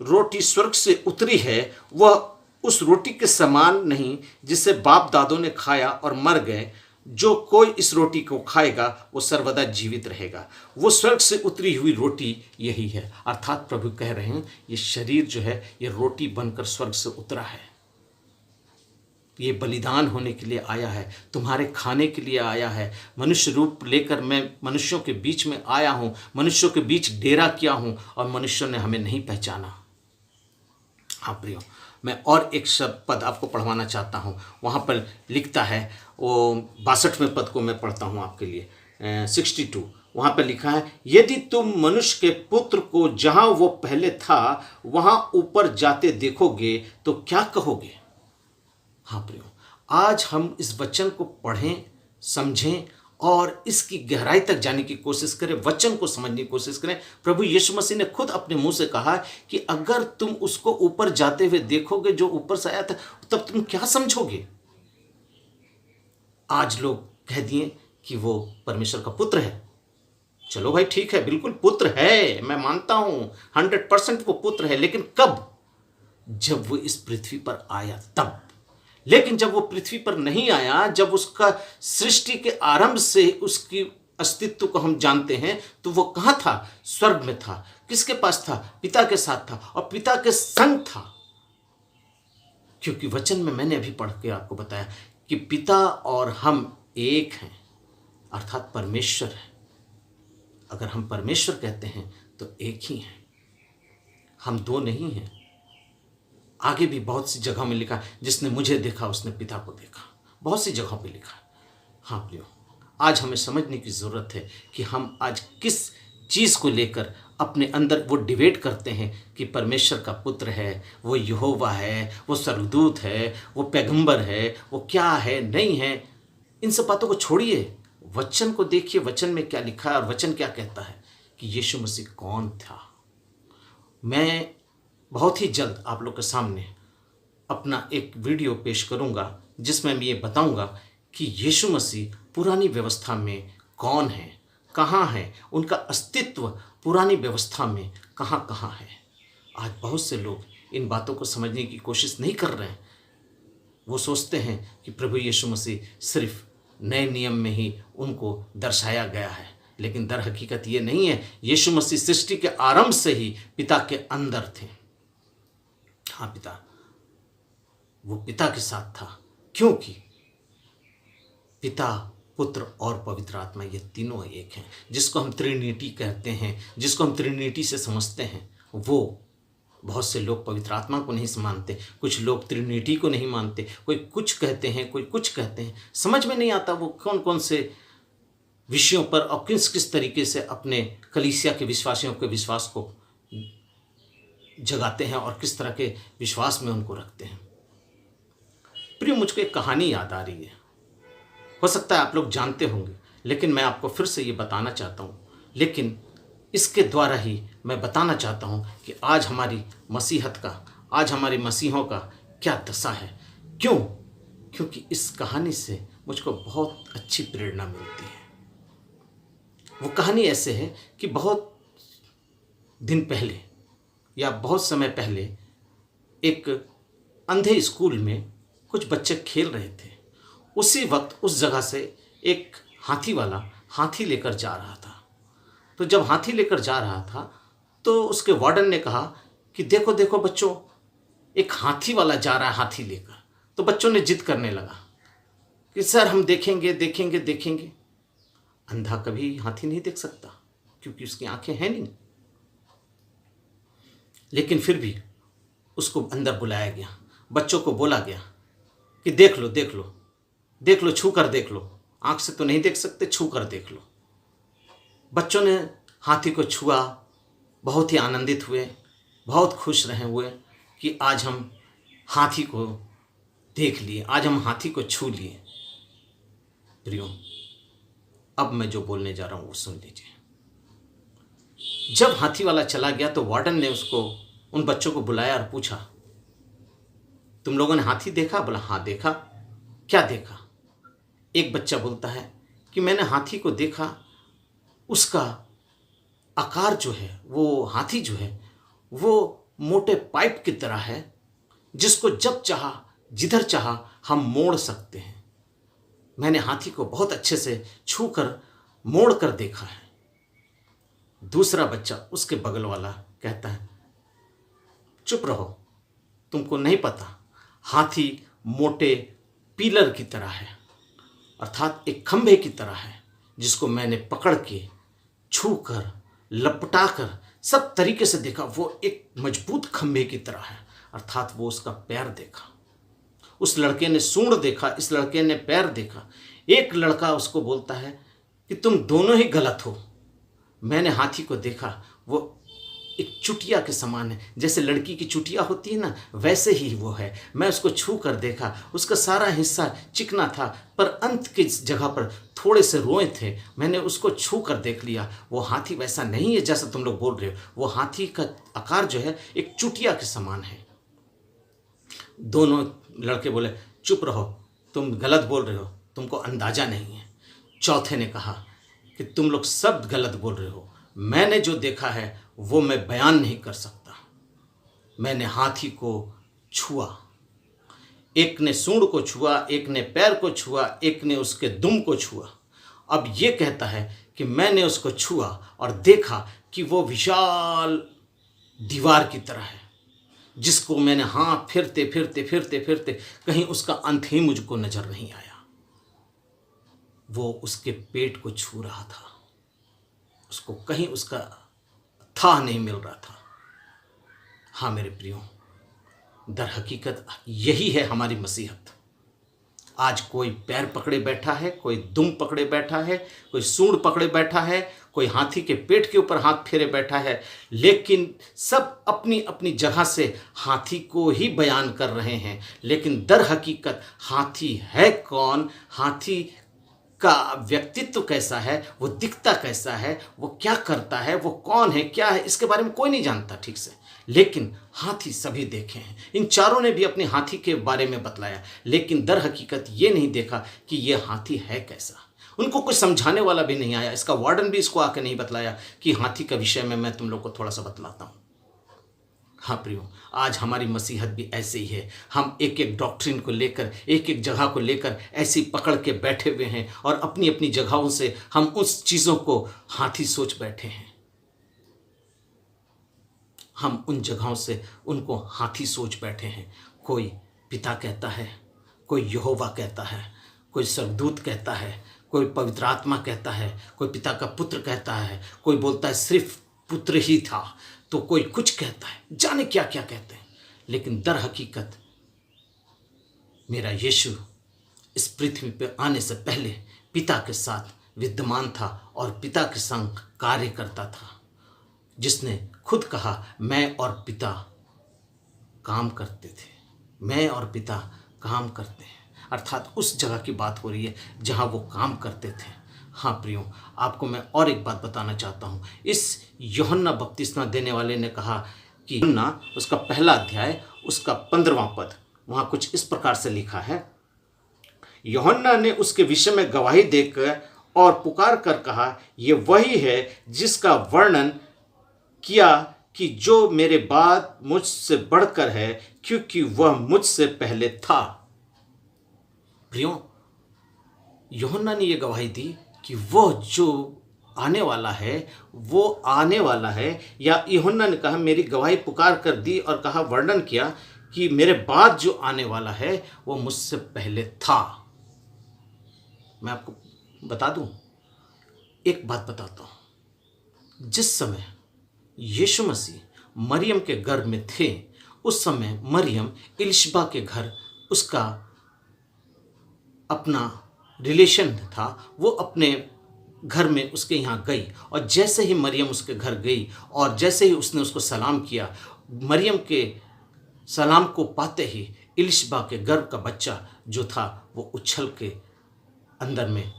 B: रोटी स्वर्ग से उतरी है वह उस रोटी के समान नहीं जिसे बाप दादों ने खाया और मर गए। जो कोई इस रोटी को खाएगा वो सर्वदा जीवित रहेगा। वो स्वर्ग से उतरी हुई रोटी यही है। अर्थात प्रभु कह रहे हैं, ये शरीर जो है ये रोटी बनकर स्वर्ग से उतरा है। ये बलिदान होने के लिए आया है, तुम्हारे खाने के लिए आया है। मनुष्य रूप लेकर मैं मनुष्यों के बीच में आया हूँ, मनुष्यों के बीच डेरा किया हूँ और मनुष्यों ने हमें नहीं पहचाना। हाँ प्रियो, मैं और एक शब्द पद आपको पढ़वाना चाहता हूँ। वहाँ पर लिखता है, वो 62वें पद को मैं पढ़ता हूँ आपके लिए, 62। वहाँ पर लिखा है, यदि तुम मनुष्य के पुत्र को जहाँ वो पहले था वहाँ ऊपर जाते देखोगे तो क्या कहोगे। हाँ प्रियो, आज हम इस वचन को पढ़ें, समझें और इसकी गहराई तक जाने की कोशिश करें, वचन को समझने की कोशिश करें। प्रभु यीशु मसीह ने खुद अपने मुंह से कहा कि अगर तुम उसको ऊपर जाते हुए देखोगे जो ऊपर से आया था, तब तुम क्या समझोगे। आज लोग कह दिए कि वो परमेश्वर का पुत्र है। चलो भाई ठीक है, बिल्कुल पुत्र है, मैं मानता हूं 100% वो पुत्र है। लेकिन कब? जब वो इस पृथ्वी पर आया तब। लेकिन जब वो पृथ्वी पर नहीं आया, जब उसका सृष्टि के आरंभ से उसकी अस्तित्व को हम जानते हैं, तो वो कहाँ था? स्वर्ग में था। किसके पास था? पिता के साथ था और पिता के संग था। क्योंकि वचन में मैंने अभी पढ़ के आपको बताया कि पिता और हम एक हैं, अर्थात परमेश्वर है। अगर हम परमेश्वर कहते हैं तो एक ही हैं, हम दो नहीं हैं। आगे भी बहुत सी जगह में लिखा, जिसने मुझे देखा उसने पिता को देखा, बहुत सी जगहों पे लिखा। हाँ प्रियो, आज हमें समझने की ज़रूरत है कि हम आज किस चीज़ को लेकर अपने अंदर वो डिबेट करते हैं कि परमेश्वर का पुत्र है, वो यहोवा है, वो स्वर्गदूत है, वो पैगंबर है, वो क्या है नहीं है। इन सब बातों को छोड़िए, वचन को देखिए, वचन में क्या लिखा है और वचन क्या कहता है कि यीशु मसीह कौन था। मैं बहुत ही जल्द आप लोग के सामने अपना एक वीडियो पेश करूंगा जिसमें मैं ये बताऊंगा कि यीशु मसीह पुरानी व्यवस्था में कौन है, कहाँ है, उनका अस्तित्व पुरानी व्यवस्था में कहाँ कहाँ है। आज बहुत से लोग इन बातों को समझने की कोशिश नहीं कर रहे हैं। वो सोचते हैं कि प्रभु यीशु मसीह सिर्फ नए नियम में ही उनको दर्शाया गया है, लेकिन दर हकीकत ये नहीं है। यीशु मसीह सृष्टि के आरंभ से ही पिता के अंदर थे। हाँ पिता, वो पिता के साथ था, क्योंकि पिता, पुत्र और पवित्र आत्मा ये तीनों एक हैं। जिसको हम ट्रिनिटी कहते हैं, जिसको हम ट्रिनिटी से समझते हैं, वो बहुत से लोग पवित्र आत्मा को नहीं मानते, कुछ लोग ट्रिनिटी को नहीं मानते, कोई कुछ कहते हैं, कोई कुछ कहते हैं। समझ में नहीं आता वो कौन कौन से विषयों पर और किस किस तरीके से अपने कलीसिया के विश्वासियों के विश्वास को जगाते हैं और किस तरह के विश्वास में उनको रखते हैं। प्रिय, मुझको एक कहानी याद आ रही है, हो सकता है आप लोग जानते होंगे, लेकिन मैं आपको फिर से ये बताना चाहता हूँ, लेकिन इसके द्वारा ही मैं बताना चाहता हूँ कि आज हमारी मसीहत का, आज हमारे मसीहों का क्या दशा है। क्यों? क्योंकि इस कहानी से मुझको बहुत अच्छी प्रेरणा मिलती है। वो कहानी ऐसे है कि बहुत दिन पहले या बहुत समय पहले एक अंधे स्कूल में कुछ बच्चे खेल रहे थे। उसी वक्त उस जगह से एक हाथी वाला हाथी लेकर जा रहा था। तो जब हाथी लेकर जा रहा था तो उसके वार्डन ने कहा कि देखो देखो बच्चों, एक हाथी वाला जा रहा है हाथी लेकर। तो बच्चों ने जिद करने लगा कि सर हम देखेंगे देखेंगे देखेंगे। अंधा कभी हाथी नहीं देख सकता क्योंकि उसकी आंखें हैं नहीं। लेकिन फिर भी उसको अंदर बुलाया गया, बच्चों को बोला गया कि देख लो देख लो देख लो, छू कर देख लो, आंख से तो नहीं देख सकते, छू कर देख लो। बच्चों ने हाथी को छुआ, बहुत ही आनंदित हुए, बहुत खुश रहे हुए कि आज हम हाथी को देख लिए, आज हम हाथी को छू लिए। प्रियो, अब मैं जो बोलने जा रहा हूँ वो सुन लीजिए। जब हाथी वाला चला गया तो वार्डन ने उसको, उन बच्चों को बुलाया और पूछा, तुम लोगों ने हाथी देखा? बोला हाँ देखा। क्या देखा? एक बच्चा बोलता है कि मैंने हाथी को देखा, उसका आकार जो है, वो हाथी जो है वो मोटे पाइप की तरह है, जिसको जब चाहा जिधर चाहा हम मोड़ सकते हैं। मैंने हाथी को बहुत अच्छे से छू कर मोड़ कर देखा है। दूसरा बच्चा, उसके बगल वाला, कहता है चुप रहो, तुमको नहीं पता, हाथी मोटे पिलर की तरह है, अर्थात एक खंभे की तरह है, जिसको मैंने पकड़ के छू कर लपटा कर सब तरीके से देखा। वो एक मजबूत खंभे की तरह है, अर्थात वो उसका पैर देखा। उस लड़के ने सूंड देखा, इस लड़के ने पैर देखा। एक लड़का उसको बोलता है कि तुम दोनों ही गलत हो, मैंने हाथी को देखा, वो एक चुटिया के समान है, जैसे लड़की की चुटिया होती है ना, वैसे ही वो है। मैं उसको छू कर देखा, उसका सारा हिस्सा चिकना था, पर अंत की जगह पर थोड़े से रोए थे। मैंने उसको छू कर देख लिया। वो हाथी वैसा नहीं है जैसा तुम लोग बोल रहे हो। वो हाथी का आकार जो है एक चुटिया के समान है। दोनों लड़के बोले चुप रहो, तुम गलत बोल रहे हो, तुमको अंदाजा नहीं है। चौथे ने कहा कि तुम लोग सब गलत बोल रहे हो, मैंने जो देखा है वो मैं बयान नहीं कर सकता। मैंने हाथी को छुआ, एक ने सूंड को छुआ, एक ने पैर को छुआ, एक ने उसके दुम को छुआ। अब ये कहता है कि मैंने उसको छुआ और देखा कि वो विशाल दीवार की तरह है, जिसको मैंने हाथ फिरते फिरते फिरते फिरते कहीं उसका अंत ही मुझको नजर नहीं आया। वो उसके पेट को छू रहा था, उसको कहीं उसका था नहीं मिल रहा था। हाँ मेरे प्रियो, दर हकीकत यही है हमारी मसीहत। आज कोई पैर पकड़े बैठा है, कोई दुम पकड़े बैठा है, कोई सूंड पकड़े बैठा है, कोई हाथी के पेट के ऊपर हाथ फेरे बैठा है, लेकिन सब अपनी अपनी जगह से हाथी को ही बयान कर रहे हैं। लेकिन दर हकीकत हाथी है कौन, हाथी का व्यक्तित्व कैसा है, वो दिखता कैसा है, वो क्या करता है, वो कौन है, क्या है, इसके बारे में कोई नहीं जानता ठीक से। लेकिन हाथी सभी देखे हैं। इन चारों ने भी अपने हाथी के बारे में बतलाया, लेकिन दर हकीकत ये नहीं देखा कि ये हाथी है कैसा। उनको कुछ समझाने वाला भी नहीं आया। इसका वार्डन भी इसको आके नहीं बतलाया कि हाथी का विषय में मैं तुम लोग को थोड़ा सा बतलाता हूँ। हाँ प्रियो, आज हमारी मसीहत भी ऐसे ही है। हम एक एक डॉक्ट्रिन को लेकर, एक एक जगह को लेकर ऐसी पकड़ के बैठे हुए हैं और अपनी अपनी जगहों से हम उस चीज़ों को हाथी सोच बैठे हैं। हम उन जगहों से उनको हाथी सोच बैठे हैं। कोई पिता कहता है, कोई यहोवा कहता है, कोई स्वर्गदूत कहता है, कोई पवित्र आत्मा कहता है, कोई पिता का पुत्र कहता है, कोई बोलता है सिर्फ पुत्र ही था, तो कोई कुछ कहता है, जाने क्या क्या कहते हैं। लेकिन दर हकीकत मेरा यीशु इस पृथ्वी पर आने से पहले पिता के साथ विद्यमान था और पिता के संग कार्य करता था, जिसने खुद कहा मैं और पिता काम करते थे, मैं और पिता काम करते हैं। अर्थात उस जगह की बात हो रही है जहाँ वो काम करते थे। हाँ प्रियो, आपको मैं और एक बात बताना चाहता हूँ। इस यूहन्ना बपतिस्मा देने वाले ने कहा कि यूहन्ना उसका पहला अध्याय उसका 15वां पद, वहाँ कुछ इस प्रकार से लिखा है, यूहन्ना ने उसके विषय में गवाही देकर और पुकार कर कहा, ये वही है जिसका वर्णन किया कि जो मेरे बाद मुझसे बढ़कर है, क्योंकि वह मुझसे पहले था। प्रियो, यूहन्ना ने यह गवाही दी कि वह जो आने वाला है वो आने वाला है, या यूहन्ना ने कहा, मेरी गवाही पुकार कर दी और कहा, वर्णन किया कि मेरे बाद जो आने वाला है वो मुझसे पहले था। मैं आपको बता दूं, एक बात बताता हूं। जिस समय यीशु मसीह मरियम के गर्भ में थे, उस समय मरियम इलिशबा के घर उसका अपना रिलेशन था, वो अपने घर में उसके यहाँ गई, और जैसे ही मरियम उसके घर गई और जैसे ही उसने उसको सलाम किया, मरियम के सलाम को पाते ही इलिशबा के गर्भ का बच्चा जो था वो उछल के अंदर में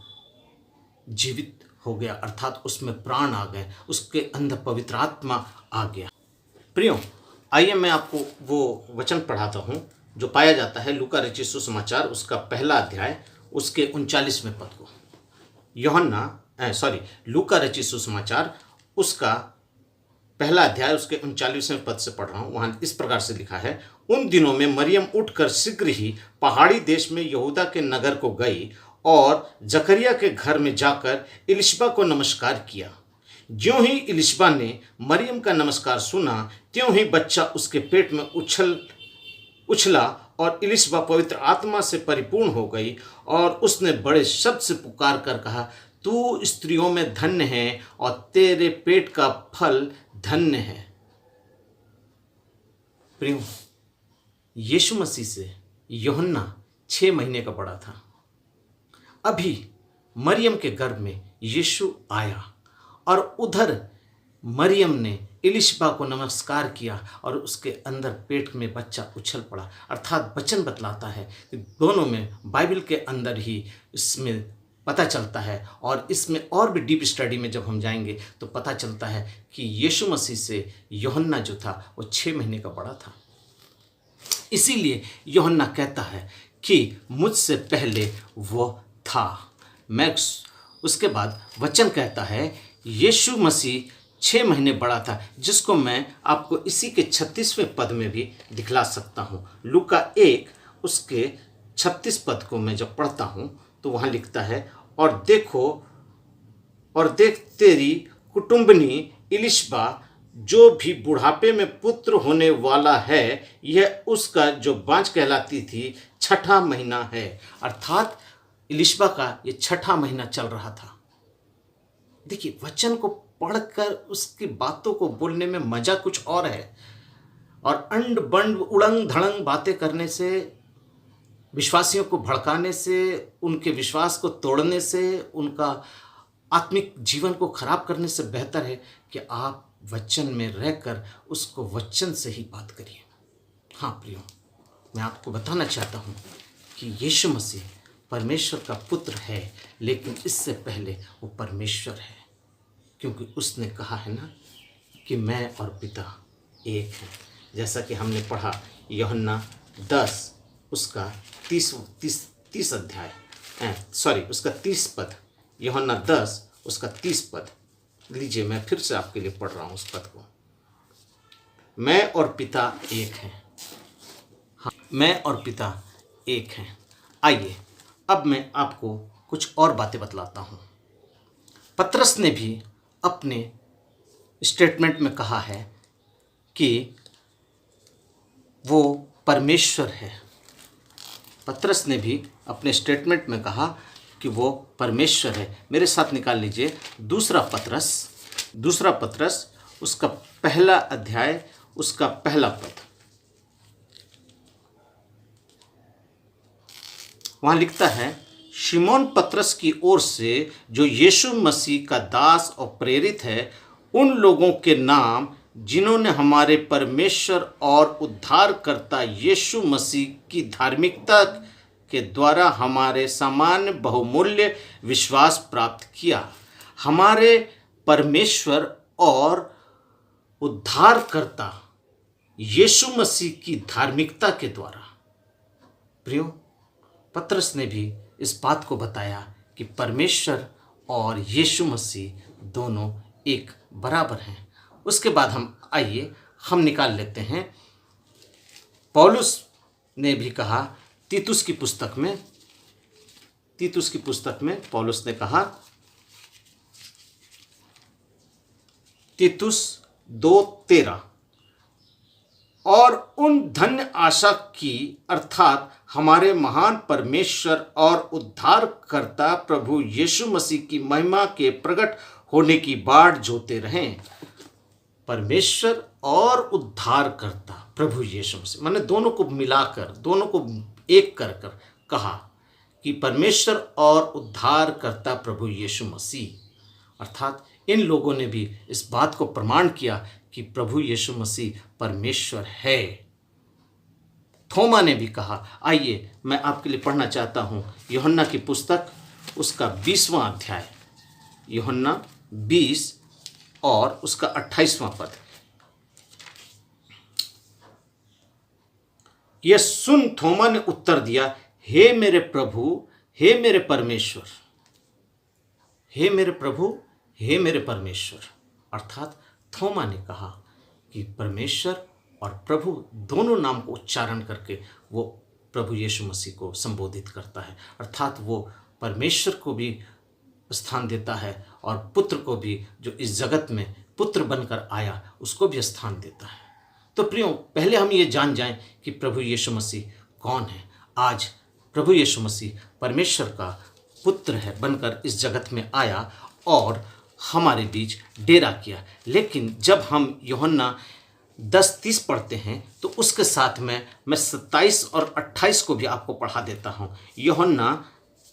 B: जीवित हो गया, अर्थात उसमें प्राण आ गए, उसके अंदर पवित्र आत्मा आ गया। प्रियो, आइए मैं आपको वो वचन पढ़ाता हूँ जो पाया जाता है लूका रचित सुसमाचार उसका पहला अध्याय उसके 39वें पद को। लूका रचित सुसमाचार उसका पहला अध्याय उसके 39वें पद से पढ़ रहा हूँ। वहाँ इस प्रकार से लिखा है, उन दिनों में मरियम उठकर शीघ्र ही पहाड़ी देश में यहूदा के नगर को गई और जकरिया के घर में जाकर इलिशबा को नमस्कार किया। ज्यों ही इलिशबा ने मरियम का नमस्कार सुना, त्यों ही बच्चा उसके पेट में उछला और इलिशबा पवित्र आत्मा से परिपूर्ण हो गई, और उसने बड़े शब्द से पुकार कर कहा, तू स्त्रियों में धन्य है और तेरे पेट का फल धन्य है। प्रियो, यीशु मसीह से यूहन्ना 6 महीने का बड़ा था। अभी मरियम के गर्भ में यीशु आया और उधर मरियम ने इलिशबा को नमस्कार किया और उसके अंदर पेट में बच्चा उछल पड़ा। अर्थात वचन बतलाता है कि दोनों में बाइबल के अंदर ही इसमें पता चलता है, और इसमें और भी डीप स्टडी में जब हम जाएंगे तो पता चलता है कि यीशु मसीह से यूहन्ना जो था वो 6 महीने का बड़ा था। इसीलिए यूहन्ना कहता है कि मुझसे पहले वो था। उसके बाद वचन कहता है यीशु मसीह 6 महीने बड़ा था, जिसको मैं आपको इसी के 36वें पद में भी दिखला सकता हूँ। लूका 1 उसके 36 पद को मैं जब पढ़ता हूँ तो वहाँ लिखता है, और देख तेरी कुटुंबनी इलिशबा जो भी बुढ़ापे में पुत्र होने वाला है, यह उसका जो बाँझ कहलाती थी 6ठा महीना है। अर्थात इलिशबा का ये 6ठा महीना चल रहा था। देखिए, वचन को पढ़कर उसकी बातों को बोलने में मजा कुछ और है, और अंड बंड उड़ंग धड़ंग बातें करने से, विश्वासियों को भड़काने से, उनके विश्वास को तोड़ने से, उनका आत्मिक जीवन को खराब करने से बेहतर है कि आप वचन में रहकर उसको वचन से ही बात करिए। हाँ प्रियो, मैं आपको बताना चाहता हूँ कि यीशु मसीह परमेश्वर का पुत्र है, लेकिन इससे पहले वो परमेश्वर है, क्योंकि उसने कहा है ना कि मैं और पिता एक हैं। जैसा कि हमने पढ़ा यूहन्ना 10 उसका 30 अध्याय उसका 30 पद, यूहन्ना 10 उसका 30 पद लीजिए, मैं फिर से आपके लिए पढ़ रहा हूँ उस पद को। मैं और पिता एक हैं। हाँ, मैं और पिता एक हैं। आइए अब मैं आपको कुछ और बातें बतलाता हूँ। पतरस ने भी अपने स्टेटमेंट में कहा है कि वो परमेश्वर है। पतरस ने भी अपने स्टेटमेंट में कहा कि वो परमेश्वर है। मेरे साथ निकाल लीजिए दूसरा पतरस उसका पहला अध्याय उसका पहला पद। वहाँ लिखता है, शिमोन पतरस की ओर से जो यीशु मसीह का दास और प्रेरित है, उन लोगों के नाम जिन्होंने हमारे परमेश्वर और उद्धारकर्ता यीशु मसीह की धार्मिकता के द्वारा हमारे सामान्य बहुमूल्य विश्वास प्राप्त किया, हमारे परमेश्वर और उद्धारकर्ता यीशु मसीह की धार्मिकता के द्वारा। प्रियो, पतरस ने भी इस बात को बताया कि परमेश्वर और यीशु मसीह दोनों एक बराबर हैं। उसके बाद हम निकाल लेते हैं, पौलुस ने भी कहा तीतुस की पुस्तक में पौलुस ने कहा, तीतुस 2:13, और उन धन्य आशा की अर्थात हमारे महान परमेश्वर और उद्धारकर्ता प्रभु यीशु मसीह की महिमा के प्रकट होने की बाट जोते रहें। परमेश्वर और उद्धारकर्ता प्रभु यीशु मसीह, मैंने दोनों को मिलाकर, दोनों को एक कर कहा कि परमेश्वर और उद्धारकर्ता प्रभु यीशु मसीह, अर्थात इन लोगों ने भी इस बात को प्रमाण किया कि प्रभु यीशु मसीह परमेश्वर है। थोमा ने भी कहा, आइए मैं आपके लिए पढ़ना चाहता हूँ यूहन्ना की पुस्तक, उसका 20वां अध्याय, यूहन्ना 20 और उसका 28वां पद। यह सुन थोमा ने उत्तर दिया, हे मेरे प्रभु, हे मेरे परमेश्वर। हे मेरे प्रभु, हे मेरे परमेश्वर, अर्थात थोमा ने कहा कि परमेश्वर और प्रभु दोनों नाम को उच्चारण करके वो प्रभु यीशु मसीह को संबोधित करता है, अर्थात वो परमेश्वर को भी स्थान देता है और पुत्र को भी, जो इस जगत में पुत्र बनकर आया, उसको भी स्थान देता है। तो प्रियो, पहले हम ये जान जाएं कि प्रभु यीशु मसीह कौन है। आज प्रभु यीशु मसीह परमेश्वर का पुत्र है, बनकर इस जगत में आया और हमारे बीच डेरा किया। लेकिन जब हम यूहन्ना 10:30 पढ़ते हैं तो उसके साथ में मैं 27 और 28 को भी आपको पढ़ा देता हूँ। यूहन्ना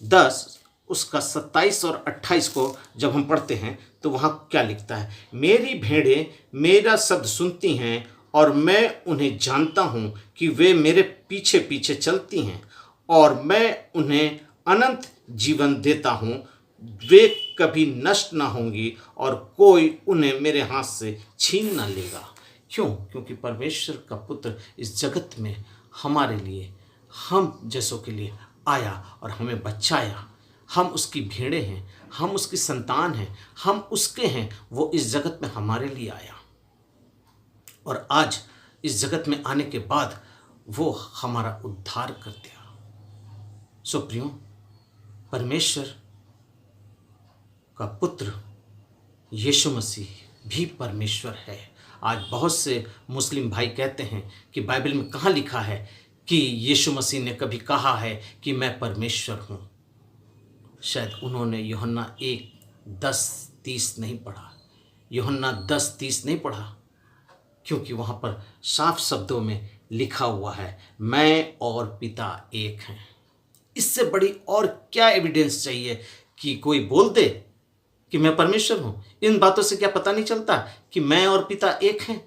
B: 10 उसका 27 और 28 को जब हम पढ़ते हैं तो वहाँ क्या लिखता है, मेरी भेड़ें मेरा शब्द सुनती हैं और मैं उन्हें जानता हूँ कि वे मेरे पीछे पीछे चलती हैं और मैं उन्हें अनंत जीवन देता हूँ, वे कभी नष्ट ना होंगी और कोई उन्हें मेरे हाथ से छीन ना लेगा। क्यों? क्योंकि परमेश्वर का पुत्र इस जगत में हमारे लिए, हम जैसों के लिए आया और हमें बचाया। हम उसकी भेड़ें हैं, हम उसकी संतान हैं, हम उसके हैं। वो इस जगत में हमारे लिए आया और आज इस जगत में आने के बाद वो हमारा उद्धार कर दिया। सो प्रियो, परमेश्वर का पुत्र यीशु मसीह भी परमेश्वर है। आज बहुत से मुस्लिम भाई कहते हैं कि बाइबल में कहाँ लिखा है कि यीशु मसीह ने कभी कहा है कि मैं परमेश्वर हूँ। शायद उन्होंने यूहन्ना 1:10-30 नहीं पढ़ा, यूहन्ना 10:30 नहीं पढ़ा, क्योंकि वहाँ पर साफ शब्दों में लिखा हुआ है, मैं और पिता एक हैं। इससे बड़ी और क्या एविडेंस चाहिए कि कोई बोल दे कि मैं परमेश्वर हूँ? इन बातों से क्या पता नहीं चलता कि मैं और पिता एक हैं?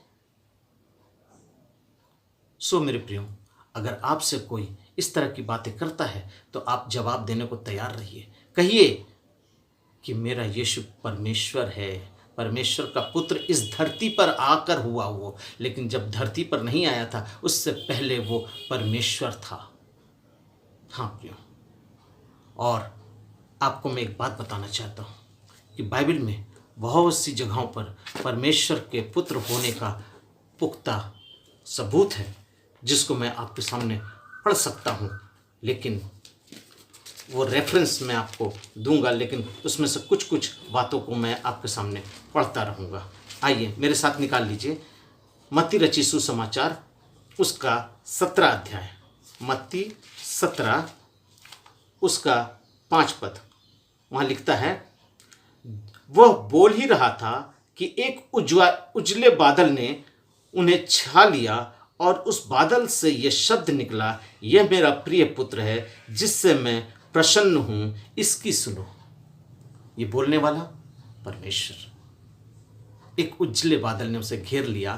B: सो मेरे प्रियो, अगर आपसे कोई इस तरह की बातें करता है तो आप जवाब देने को तैयार रहिए। कहिए कि मेरा यीशु परमेश्वर है, परमेश्वर का पुत्र इस धरती पर आकर हुआ वो, लेकिन जब धरती पर नहीं आया था उससे पहले वो परमेश्वर था। हाँ प्रियो, और आपको मैं एक बात बताना चाहता हूँ कि बाइबल में बहुत सी जगहों पर परमेश्वर के पुत्र होने का पुख्ता सबूत है, जिसको मैं आपके सामने पढ़ सकता हूँ, लेकिन वो रेफरेंस मैं आपको दूंगा, लेकिन उसमें से कुछ कुछ बातों को मैं आपके सामने पढ़ता रहूँगा। आइए मेरे साथ निकाल लीजिए मत्ती रची सुसमाचार, उसका 17 अध्याय, मत्ती 17 उसका 5 पद। वहाँ लिखता है, वह बोल ही रहा था कि एक उजले बादल ने उन्हें छा लिया और उस बादल से यह शब्द निकला, यह मेरा प्रिय पुत्र है जिससे मैं प्रसन्न हूँ, इसकी सुनो। ये बोलने वाला परमेश्वर। एक उजले बादल ने उसे घेर लिया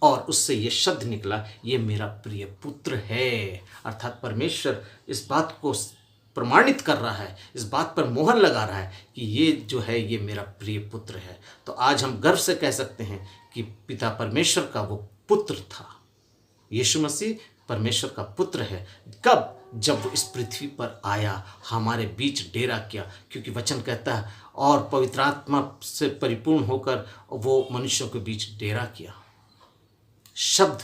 B: और उससे ये शब्द निकला, ये मेरा प्रिय पुत्र है। अर्थात परमेश्वर इस बात को प्रमाणित कर रहा है, इस बात पर मोहर लगा रहा है कि ये जो है ये मेरा प्रिय पुत्र है। तो आज हम गर्व से कह सकते हैं कि पिता परमेश्वर का वो पुत्र था। यीशु मसीह परमेश्वर का पुत्र है। कब? जब वो इस पृथ्वी पर आया, हमारे बीच डेरा किया। क्योंकि वचन कहता है और पवित्र आत्मा से परिपूर्ण होकर वो मनुष्यों के बीच डेरा किया। शब्द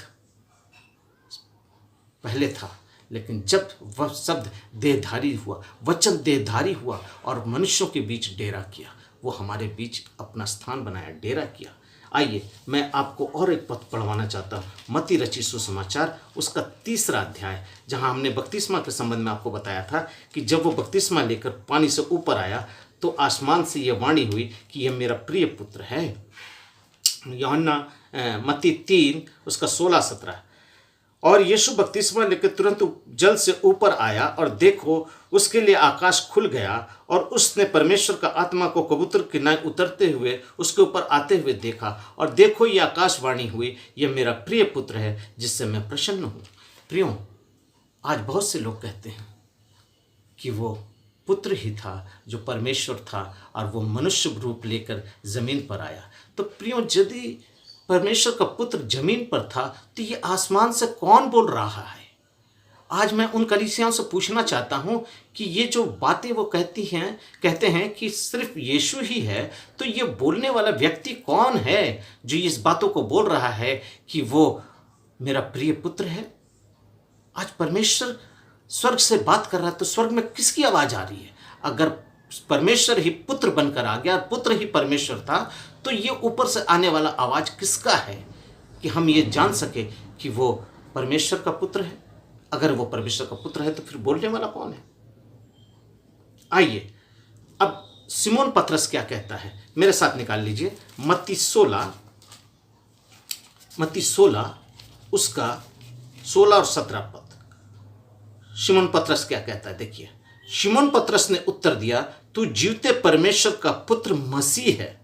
B: पहले था, लेकिन जब वह शब्द देहधारी हुआ, वचन देहधारी हुआ और मनुष्यों के बीच डेरा किया, वो हमारे बीच अपना स्थान बनाया, डेरा किया। आइए मैं आपको और एक पद पढ़वाना चाहता हूँ, मत्ती रचित सुसमाचार उसका 3 अध्याय, जहाँ हमने बपतिस्मा के संबंध में आपको बताया था कि जब वो बपतिस्मा लेकर पानी से ऊपर आया तो आसमान से ये वाणी हुई कि यह मेरा प्रिय पुत्र है। यूहन्ना मत्ती 3 उसका 16-17। और यीशु बपतिस्मा लेकर तुरंत जल से ऊपर आया और देखो उसके लिए आकाश खुल गया और उसने परमेश्वर का आत्मा को कबूतर के नाय उतरते हुए उसके ऊपर आते हुए देखा। और देखो ये आकाशवाणी हुई, यह मेरा प्रिय पुत्र है जिससे मैं प्रसन्न हूँ। प्रियो, आज बहुत से लोग कहते हैं कि वो पुत्र ही था जो परमेश्वर था और वो मनुष्य रूप लेकर जमीन पर आया। तो प्रियो, यदि परमेश्वर का पुत्र जमीन पर था तो ये आसमान से कौन बोल रहा है? आज मैं उन कलीसियाओं से पूछना चाहता हूँ कि ये जो बातें वो कहते हैं कि सिर्फ यीशु ही है, तो ये बोलने वाला व्यक्ति कौन है जो इस बातों को बोल रहा है कि वो मेरा प्रिय पुत्र है? आज परमेश्वर स्वर्ग से बात कर रहा है तो स्वर्ग में किसकी आवाज आ रही है? अगर परमेश्वर ही पुत्र बनकर आ गया, पुत्र ही परमेश्वर था, तो ये ऊपर से आने वाला आवाज किसका है कि हम ये जान सके कि वो परमेश्वर का पुत्र है? अगर वो परमेश्वर का पुत्र है तो फिर बोलने वाला कौन है? आइए अब सिमोन पतरस क्या कहता है, मेरे साथ निकाल लीजिए मत्ती 16 उसका 16 और 17 पद। शिमोन पतरस क्या कहता है, देखिए। शिमोन पतरस ने उत्तर दिया, तू जीवते परमेश्वर का पुत्र मसीह है।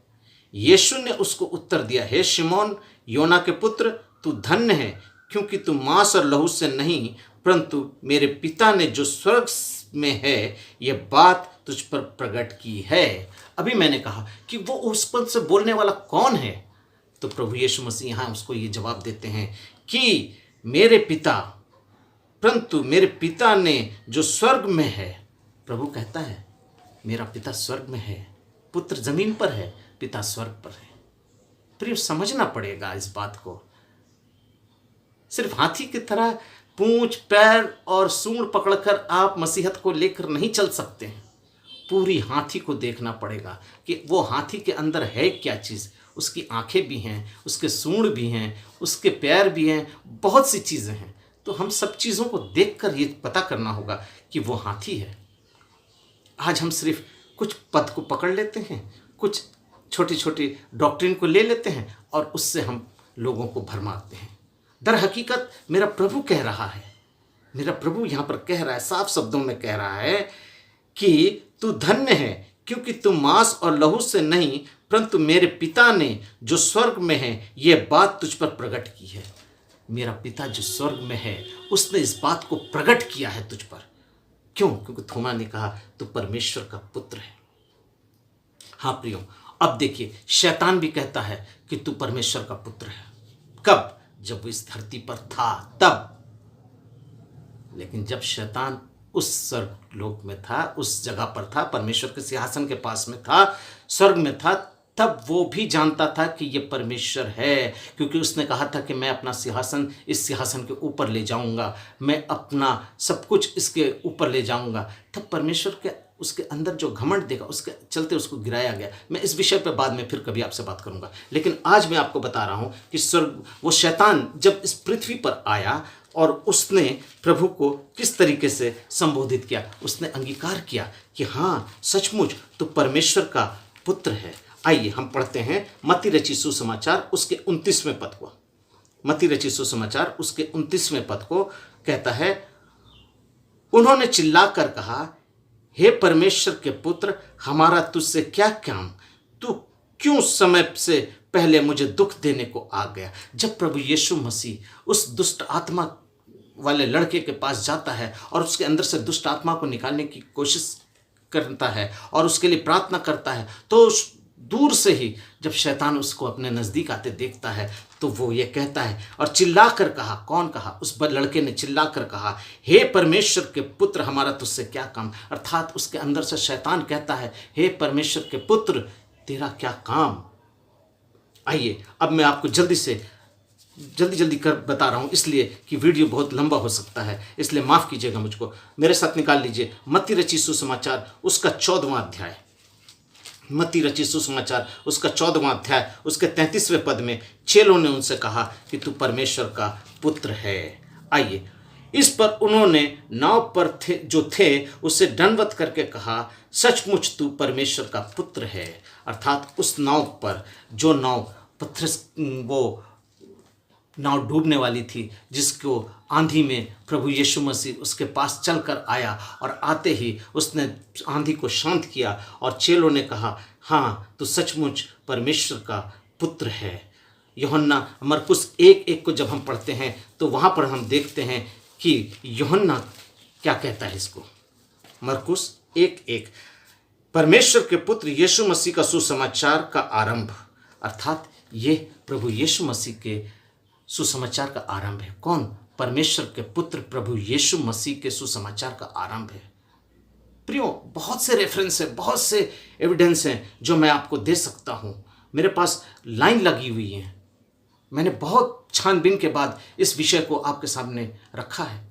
B: यीशु ने उसको उत्तर दिया, हे शिमोन योना के पुत्र, तू धन्य है, क्योंकि तू मांस और लहू से नहीं परंतु मेरे पिता ने जो स्वर्ग में है यह बात तुझ पर प्रकट की है। अभी मैंने कहा कि वो उस पद से बोलने वाला कौन है, तो प्रभु यीशु मसीह यहाँ उसको ये जवाब देते हैं कि मेरे पिता, परंतु मेरे पिता ने जो स्वर्ग में है। प्रभु कहता है मेरा पिता स्वर्ग में है, पुत्र जमीन पर है, पिता स्वर्ग पर है। प्रिय, समझना पड़ेगा इस बात को। सिर्फ हाथी की तरह पूंछ, पैर और सूंड पकड़कर आप मसीहत को लेकर नहीं चल सकते हैं। पूरी हाथी को देखना पड़ेगा कि वो हाथी के अंदर है क्या चीज़। उसकी आंखें भी हैं, उसके सूंड भी हैं, उसके पैर भी हैं, बहुत सी चीज़ें हैं। तो हम सब चीज़ों को देखकर ये पता करना होगा कि वो हाथी है। आज हम सिर्फ कुछ पद को पकड़ लेते हैं, कुछ छोटी छोटी डॉक्ट्रिन को ले लेते हैं और उससे हम लोगों को भरमाते हैं। दर हकीकत मेरा प्रभु कह रहा है, मेरा प्रभु यहाँ पर कह रहा है, साफ शब्दों में कह रहा है कि तू धन्य है, क्योंकि तू मांस और लहू से नहीं परंतु मेरे पिता ने जो स्वर्ग में है यह बात तुझ पर प्रकट की है। मेरा पिता जो स्वर्ग में है उसने इस बात को प्रकट किया है तुझ पर। क्यों? क्योंकि थोमा ने कहा तू परमेश्वर का पुत्र है। हाँ प्रियो, अब देखिए शैतान भी कहता है कि तू परमेश्वर का पुत्र है। कब? जब वो इस धरती पर था तब। लेकिन जब शैतान उस स्वर्ग लोक में था, उस जगह पर था, परमेश्वर के सिंहासन के पास में था, स्वर्ग में था, तब वो भी जानता था कि ये परमेश्वर है, क्योंकि उसने कहा था कि मैं अपना सिंहासन इस सिंहासन के ऊपर ले जाऊंगा, मैं अपना सब कुछ इसके ऊपर ले जाऊंगा। तब परमेश्वर के उसके अंदर जो घमंड देखा, उसके चलते उसको गिराया गया। मैं इस विषय पर बाद में फिर कभी आपसे बात करूंगा, लेकिन आज मैं आपको बता रहा हूं कि स्वर्ग वो शैतान जब इस पृथ्वी पर आया और उसने प्रभु को किस तरीके से संबोधित किया, उसने अंगीकार किया कि हाँ सचमुच तो परमेश्वर का पुत्र है। आइए हम पढ़ते हैं मत्ती रचित सुसमाचार उसके 29वें पद को। मत्ती रचित सुसमाचार उसके 29वें पद को कहता है, उन्होंने चिल्लाकर कहा, हे परमेश्वर के पुत्र, हमारा तुझसे क्या काम? तू क्यों समय से पहले मुझे दुख देने को आ गया। जब प्रभु यीशु मसीह उस दुष्ट आत्मा वाले लड़के के पास जाता है और उसके अंदर से दुष्ट आत्मा को निकालने की कोशिश करता है और उसके लिए प्रार्थना करता है, तो दूर से ही जब शैतान उसको अपने नज़दीक आते देखता है तो वो ये कहता है और चिल्ला कर कहा, कौन कहा? उस लड़के ने चिल्ला कर कहा, हे परमेश्वर के पुत्र, हमारा तुझसे क्या काम? अर्थात उसके अंदर से शैतान कहता है, हे परमेश्वर के पुत्र, तेरा क्या काम? आइए अब मैं आपको जल्दी कर बता रहा हूँ, इसलिए कि वीडियो बहुत लंबा हो सकता है, इसलिए माफ़ कीजिएगा मुझको। मेरे साथ निकाल लीजिए मत्ती रचित सुसमाचार उसका 14वां अध्याय। मत्ती रचित सुसमाचार उसका 14वां अध्याय उसके 33वें पद में चेलों ने उनसे कहा कि तू परमेश्वर का पुत्र है। आइए, इस पर उन्होंने नाव पर जो थे उससे दंडवत करके कहा, सचमुच तू परमेश्वर का पुत्र है। अर्थात उस नाव पर, जो नाव पत्थर वो नाव डूबने वाली थी, जिसको आंधी में प्रभु यीशु मसीह उसके पास चलकर आया और आते ही उसने आंधी को शांत किया और चेलों ने कहा, हाँ तो सचमुच परमेश्वर का पुत्र है। यूहन्ना मरकुस 1:1 को जब हम पढ़ते हैं तो वहाँ पर हम देखते हैं कि यूहन्ना क्या कहता है इसको। मरकुस 1:1, परमेश्वर के पुत्र यीशु मसीह का सुसमाचार का आरंभ। अर्थात ये प्रभु यीशु मसीह के सुसमाचार का आरंभ है। कौन? परमेश्वर के पुत्र प्रभु यीशु मसीह के सुसमाचार का आरंभ है। प्रियो, बहुत से रेफरेंस हैं, बहुत से एविडेंस हैं जो मैं आपको दे सकता हूँ। मेरे पास लाइन लगी हुई है, मैंने बहुत छानबीन के बाद इस विषय को आपके सामने रखा है।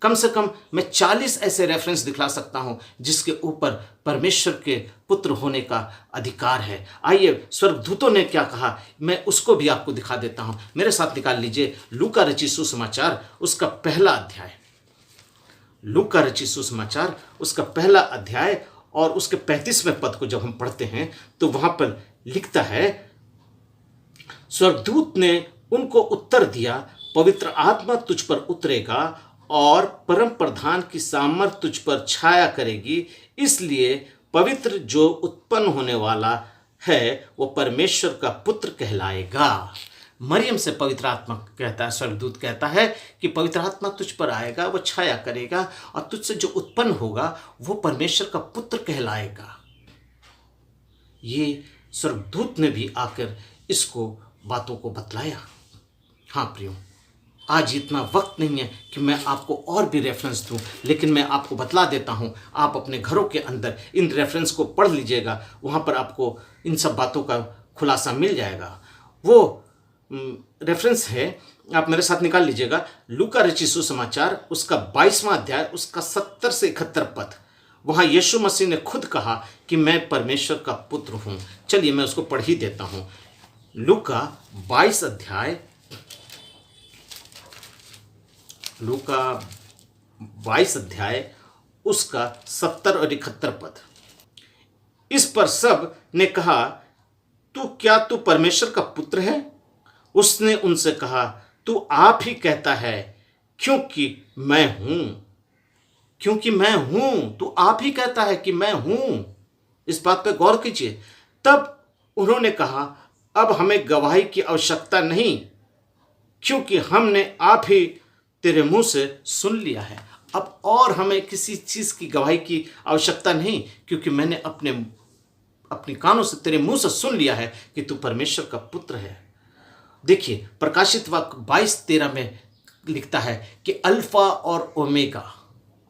B: कम से कम मैं 40 ऐसे रेफरेंस दिखला सकता हूं जिसके ऊपर परमेश्वर के पुत्र होने का अधिकार है। आइए, स्वर्गदूतों ने क्या कहा, मैं उसको भी आपको दिखा देता हूं। मेरे साथ निकाल लीजिए लूका रचित सुसमाचार उसका 1 अध्याय। लूका रचित सुसमाचार उसका 1 अध्याय और उसके 35वें पद को जब हम पढ़ते हैं तो वहां पर लिखता है, स्वर्गदूत ने उनको उत्तर दिया, पवित्र आत्मा तुझ पर उतरेगा और परम प्रधान की सामर्थ तुझ पर छाया करेगी, इसलिए पवित्र जो उत्पन्न होने वाला है वो परमेश्वर का पुत्र कहलाएगा। मरियम से पवित्र आत्मा कहता है, स्वर्गदूत कहता है कि पवित्र आत्मा तुझ पर आएगा, वो छाया करेगा और तुझसे जो उत्पन्न होगा वो परमेश्वर का पुत्र कहलाएगा। ये स्वर्गदूत ने भी आकर इसको बातों को बतलाया। हाँ प्रियो, आज इतना वक्त नहीं है कि मैं आपको और भी रेफरेंस दूं, लेकिन मैं आपको बतला देता हूं। आप अपने घरों के अंदर इन रेफरेंस को पढ़ लीजिएगा, वहां पर आपको इन सब बातों का खुलासा मिल जाएगा। वो रेफरेंस है, आप मेरे साथ निकाल लीजिएगा, लूका रचित सुसमाचार उसका 22वां अध्याय उसका 70 से 71 पद। वहां यीशु मसीह ने खुद कहा कि मैं परमेश्वर का पुत्र हूं। चलिए मैं उसको पढ़ ही देता हूं। लूका 22 अध्याय, लूका 22 अध्याय उसका 70 और 71 पद। इस पर सब ने कहा, क्या तू परमेश्वर का पुत्र है? उसने उनसे कहा, तू आप ही कहता है, क्योंकि मैं हूं। तू आप ही कहता है कि मैं हूं। इस बात पे गौर कीजिए। तब उन्होंने कहा, अब हमें गवाही की आवश्यकता नहीं, क्योंकि हमने आप ही तेरे मुंह से सुन लिया है। अब और हमें किसी चीज की गवाही की आवश्यकता नहीं, क्योंकि मैंने अपने कानों से तेरे मुंह से सुन लिया है कि तू परमेश्वर का पुत्र है। देखिए, प्रकाशित वाक्य 22:13 में लिखता है कि अल्फा और ओमेगा,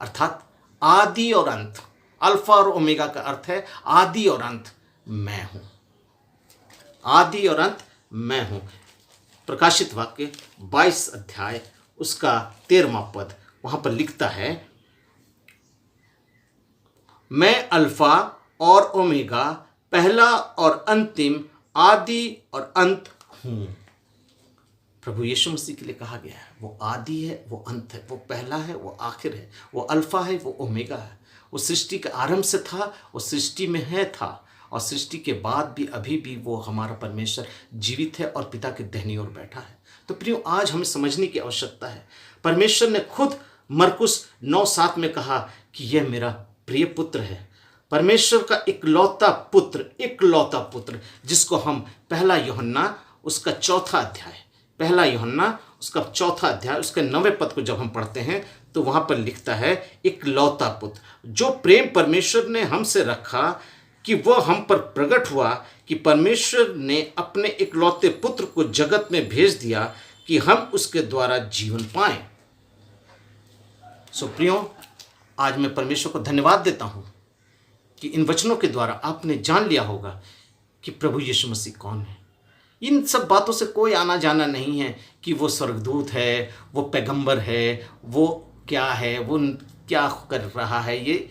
B: अर्थात आदि और अंत। अल्फा और ओमेगा का अर्थ है आदि और अंत, मैं हूं। आदि और अंत मैं हूं। प्रकाशित वाक्य 22 अध्याय उसका 13वां पद, वहां पर लिखता है, मैं अल्फा और ओमेगा, पहला और अंतिम, आदि और अंत हूं। प्रभु यीशु मसीह के लिए कहा गया है, वो आदि है, वो अंत है, वो पहला है, वो आखिर है, वो अल्फा है, वो ओमेगा है। वो सृष्टि के आरंभ से था, वो सृष्टि में है था, और सृष्टि के बाद भी अभी भी वो हमारा परमेश्वर जीवित है और पिता के दाहिनी ओर बैठा है। तो प्रियो, आज हमें समझने की आवश्यकता है। परमेश्वर ने खुद मरकुस 9:7 में कहा कि यह मेरा प्रिय पुत्र है। परमेश्वर का इकलौता पुत्र जिसको हम पहला यूहन्ना उसका चौथा अध्याय उसके 9वें पद को जब हम पढ़ते हैं तो वहां पर लिखता है, इकलौता पुत्र, जो प्रेम परमेश्वर ने हमसे रखा कि वह हम पर प्रकट हुआ कि परमेश्वर ने अपने इकलौते पुत्र को जगत में भेज दिया कि हम उसके द्वारा जीवन पाएं। सो प्रियो, आज मैं परमेश्वर को धन्यवाद देता हूं कि इन वचनों के द्वारा आपने जान लिया होगा कि प्रभु यीशु मसीह कौन है। इन सब बातों से कोई आना जाना नहीं है कि वो स्वर्गदूत है, वो पैगंबर है, वो क्या है, वो क्या कर रहा है। ये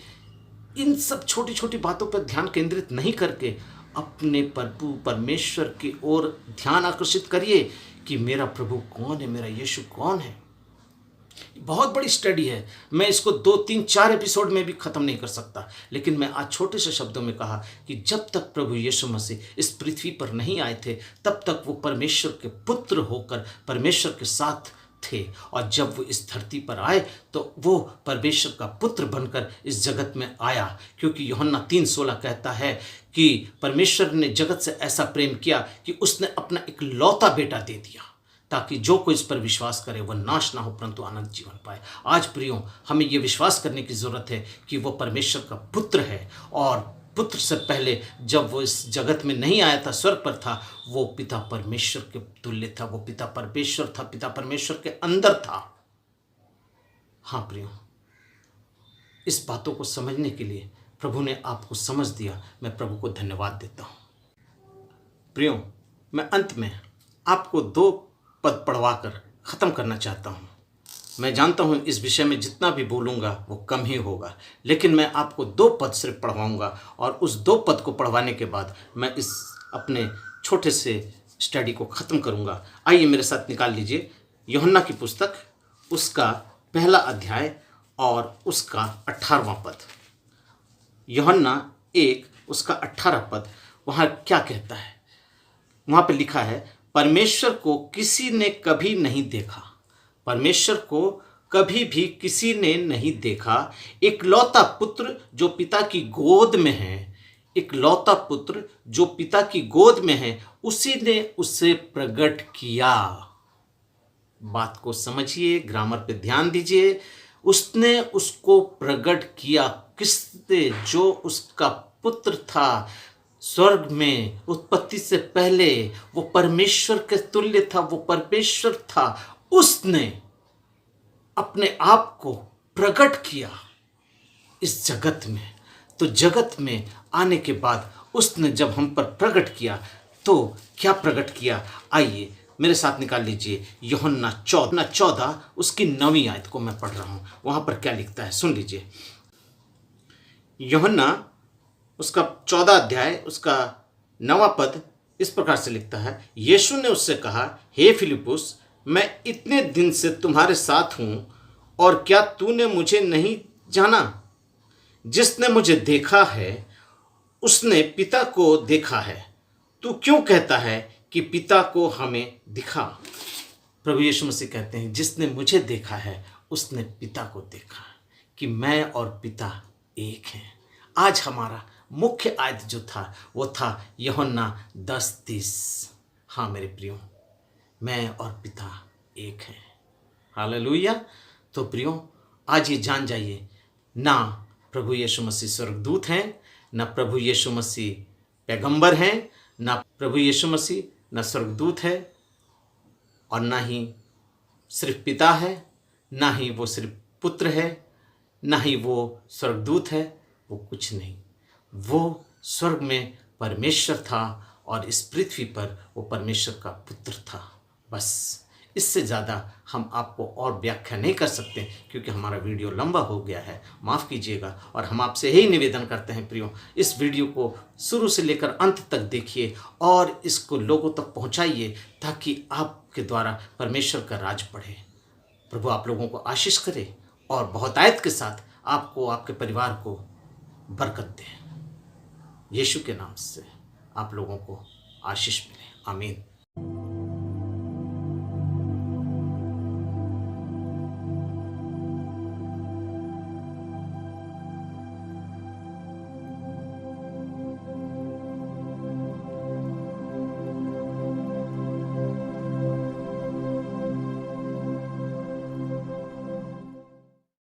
B: इन सब छोटी छोटी बातों पर ध्यान केंद्रित नहीं करके अपने प्रभु परमेश्वर की ओर ध्यान आकर्षित करिए कि मेरा प्रभु कौन है, मेरा यीशु कौन है। बहुत बड़ी स्टडी है, मैं इसको 2, 3, 4 एपिसोड में भी ख़त्म नहीं कर सकता, लेकिन मैं आज छोटे से शब्दों में कहा कि जब तक प्रभु यीशु मसीह इस पृथ्वी पर नहीं आए थे तब तक वो परमेश्वर के पुत्र होकर परमेश्वर के साथ थे, और जब वो इस धरती पर आए तो वो परमेश्वर का पुत्र बनकर इस जगत में आया, क्योंकि यूहन्ना 3:16 कहता है कि परमेश्वर ने जगत से ऐसा प्रेम किया कि उसने अपना इकलौता बेटा दे दिया ताकि जो कोई इस पर विश्वास करे वह नाश ना हो परंतु अनंत जीवन पाए। आज प्रियो, हमें यह विश्वास करने की जरूरत है कि वो परमेश्वर का पुत्र है, और पुत्र से पहले जब वो इस जगत में नहीं आया था, स्वर्ग पर था, वो पिता परमेश्वर के तुल्य था, वो पिता परमेश्वर था, पिता परमेश्वर के अंदर था। हाँ प्रियो, इस बातों को समझने के लिए प्रभु ने आपको समझ दिया, मैं प्रभु को धन्यवाद देता हूँ। प्रियो, मैं अंत में आपको 2 पद पढ़वाकर ख़त्म करना चाहता हूँ। मैं जानता हूँ इस विषय में जितना भी बोलूँगा वो कम ही होगा, लेकिन मैं आपको 2 पद सिर्फ पढ़वाऊँगा, और उस 2 पद को पढ़वाने के बाद मैं इस अपने छोटे से स्टडी को ख़त्म करूँगा। आइए मेरे साथ निकाल लीजिए यूहन्ना की पुस्तक, उसका पहला अध्याय और उसका 18वां पद। यूहन्ना 1 उसका 18 पद, वहाँ क्या कहता है? वहाँ पे लिखा है, परमेश्वर को किसी ने कभी नहीं देखा, परमेश्वर को कभी भी किसी ने नहीं देखा, इकलौता पुत्र जो पिता की गोद में है, इकलौता पुत्र जो पिता की गोद में है, उसी ने उसे प्रकट किया। बात को समझिए, ग्रामर पे ध्यान दीजिए। उसने उसको प्रकट किया, किसने? जो उसका पुत्र था स्वर्ग में, उत्पत्ति से पहले वो परमेश्वर के तुल्य था, वो परमेश्वर था, उसने अपने आप को प्रकट किया इस जगत में। तो जगत में आने के बाद उसने जब हम पर प्रकट किया तो क्या प्रकट किया? आइए मेरे साथ निकाल लीजिए यूहन्ना 14 उसकी 9वीं आयत को मैं पढ़ रहा हूं। वहां पर क्या लिखता है सुन लीजिए। यूहन्ना उसका 14 अध्याय उसका 9वां पद इस प्रकार से लिखता है, यीशु ने उससे कहा, हे फिलिप्पुस, मैं इतने दिन से तुम्हारे साथ हूं और क्या तूने मुझे नहीं जाना? जिसने मुझे देखा है उसने पिता को देखा है। तू क्यों कहता है कि पिता को हमें दिखा? प्रभु यीशु मसीह कहते हैं, जिसने मुझे देखा है उसने पिता को देखा, कि मैं और पिता एक हैं। आज हमारा मुख्य आयत जो था वो था यूहन्ना 10:30। हाँ मेरे प्रियो, मैं और पिता एक हैं। हालेलुया। तो प्रियो, आज ये जान जाइए, ना प्रभु यीशु मसीह स्वर्गदूत हैं, ना प्रभु यीशु मसीह पैगंबर हैं, ना प्रभु यीशु मसीह ना स्वर्गदूत है, और ना ही सिर्फ पिता है, ना ही वो सिर्फ पुत्र है, ना ही वो स्वर्गदूत है। वो कुछ नहीं, वो स्वर्ग में परमेश्वर था और इस पृथ्वी पर वो परमेश्वर का पुत्र था। बस इससे ज़्यादा हम आपको और व्याख्या नहीं कर सकते, क्योंकि हमारा वीडियो लंबा हो गया है, माफ़ कीजिएगा। और हम आपसे यही निवेदन करते हैं प्रियो, इस वीडियो को शुरू से लेकर अंत तक देखिए और इसको लोगों तक पहुंचाइए, ताकि आपके द्वारा परमेश्वर का राज बढ़े। प्रभु आप लोगों को आशीष करे और बहुतायत के साथ आपको, आपके परिवार को बरकत दे। यीशु के नाम से आप लोगों को आशीष मिले। आमीन।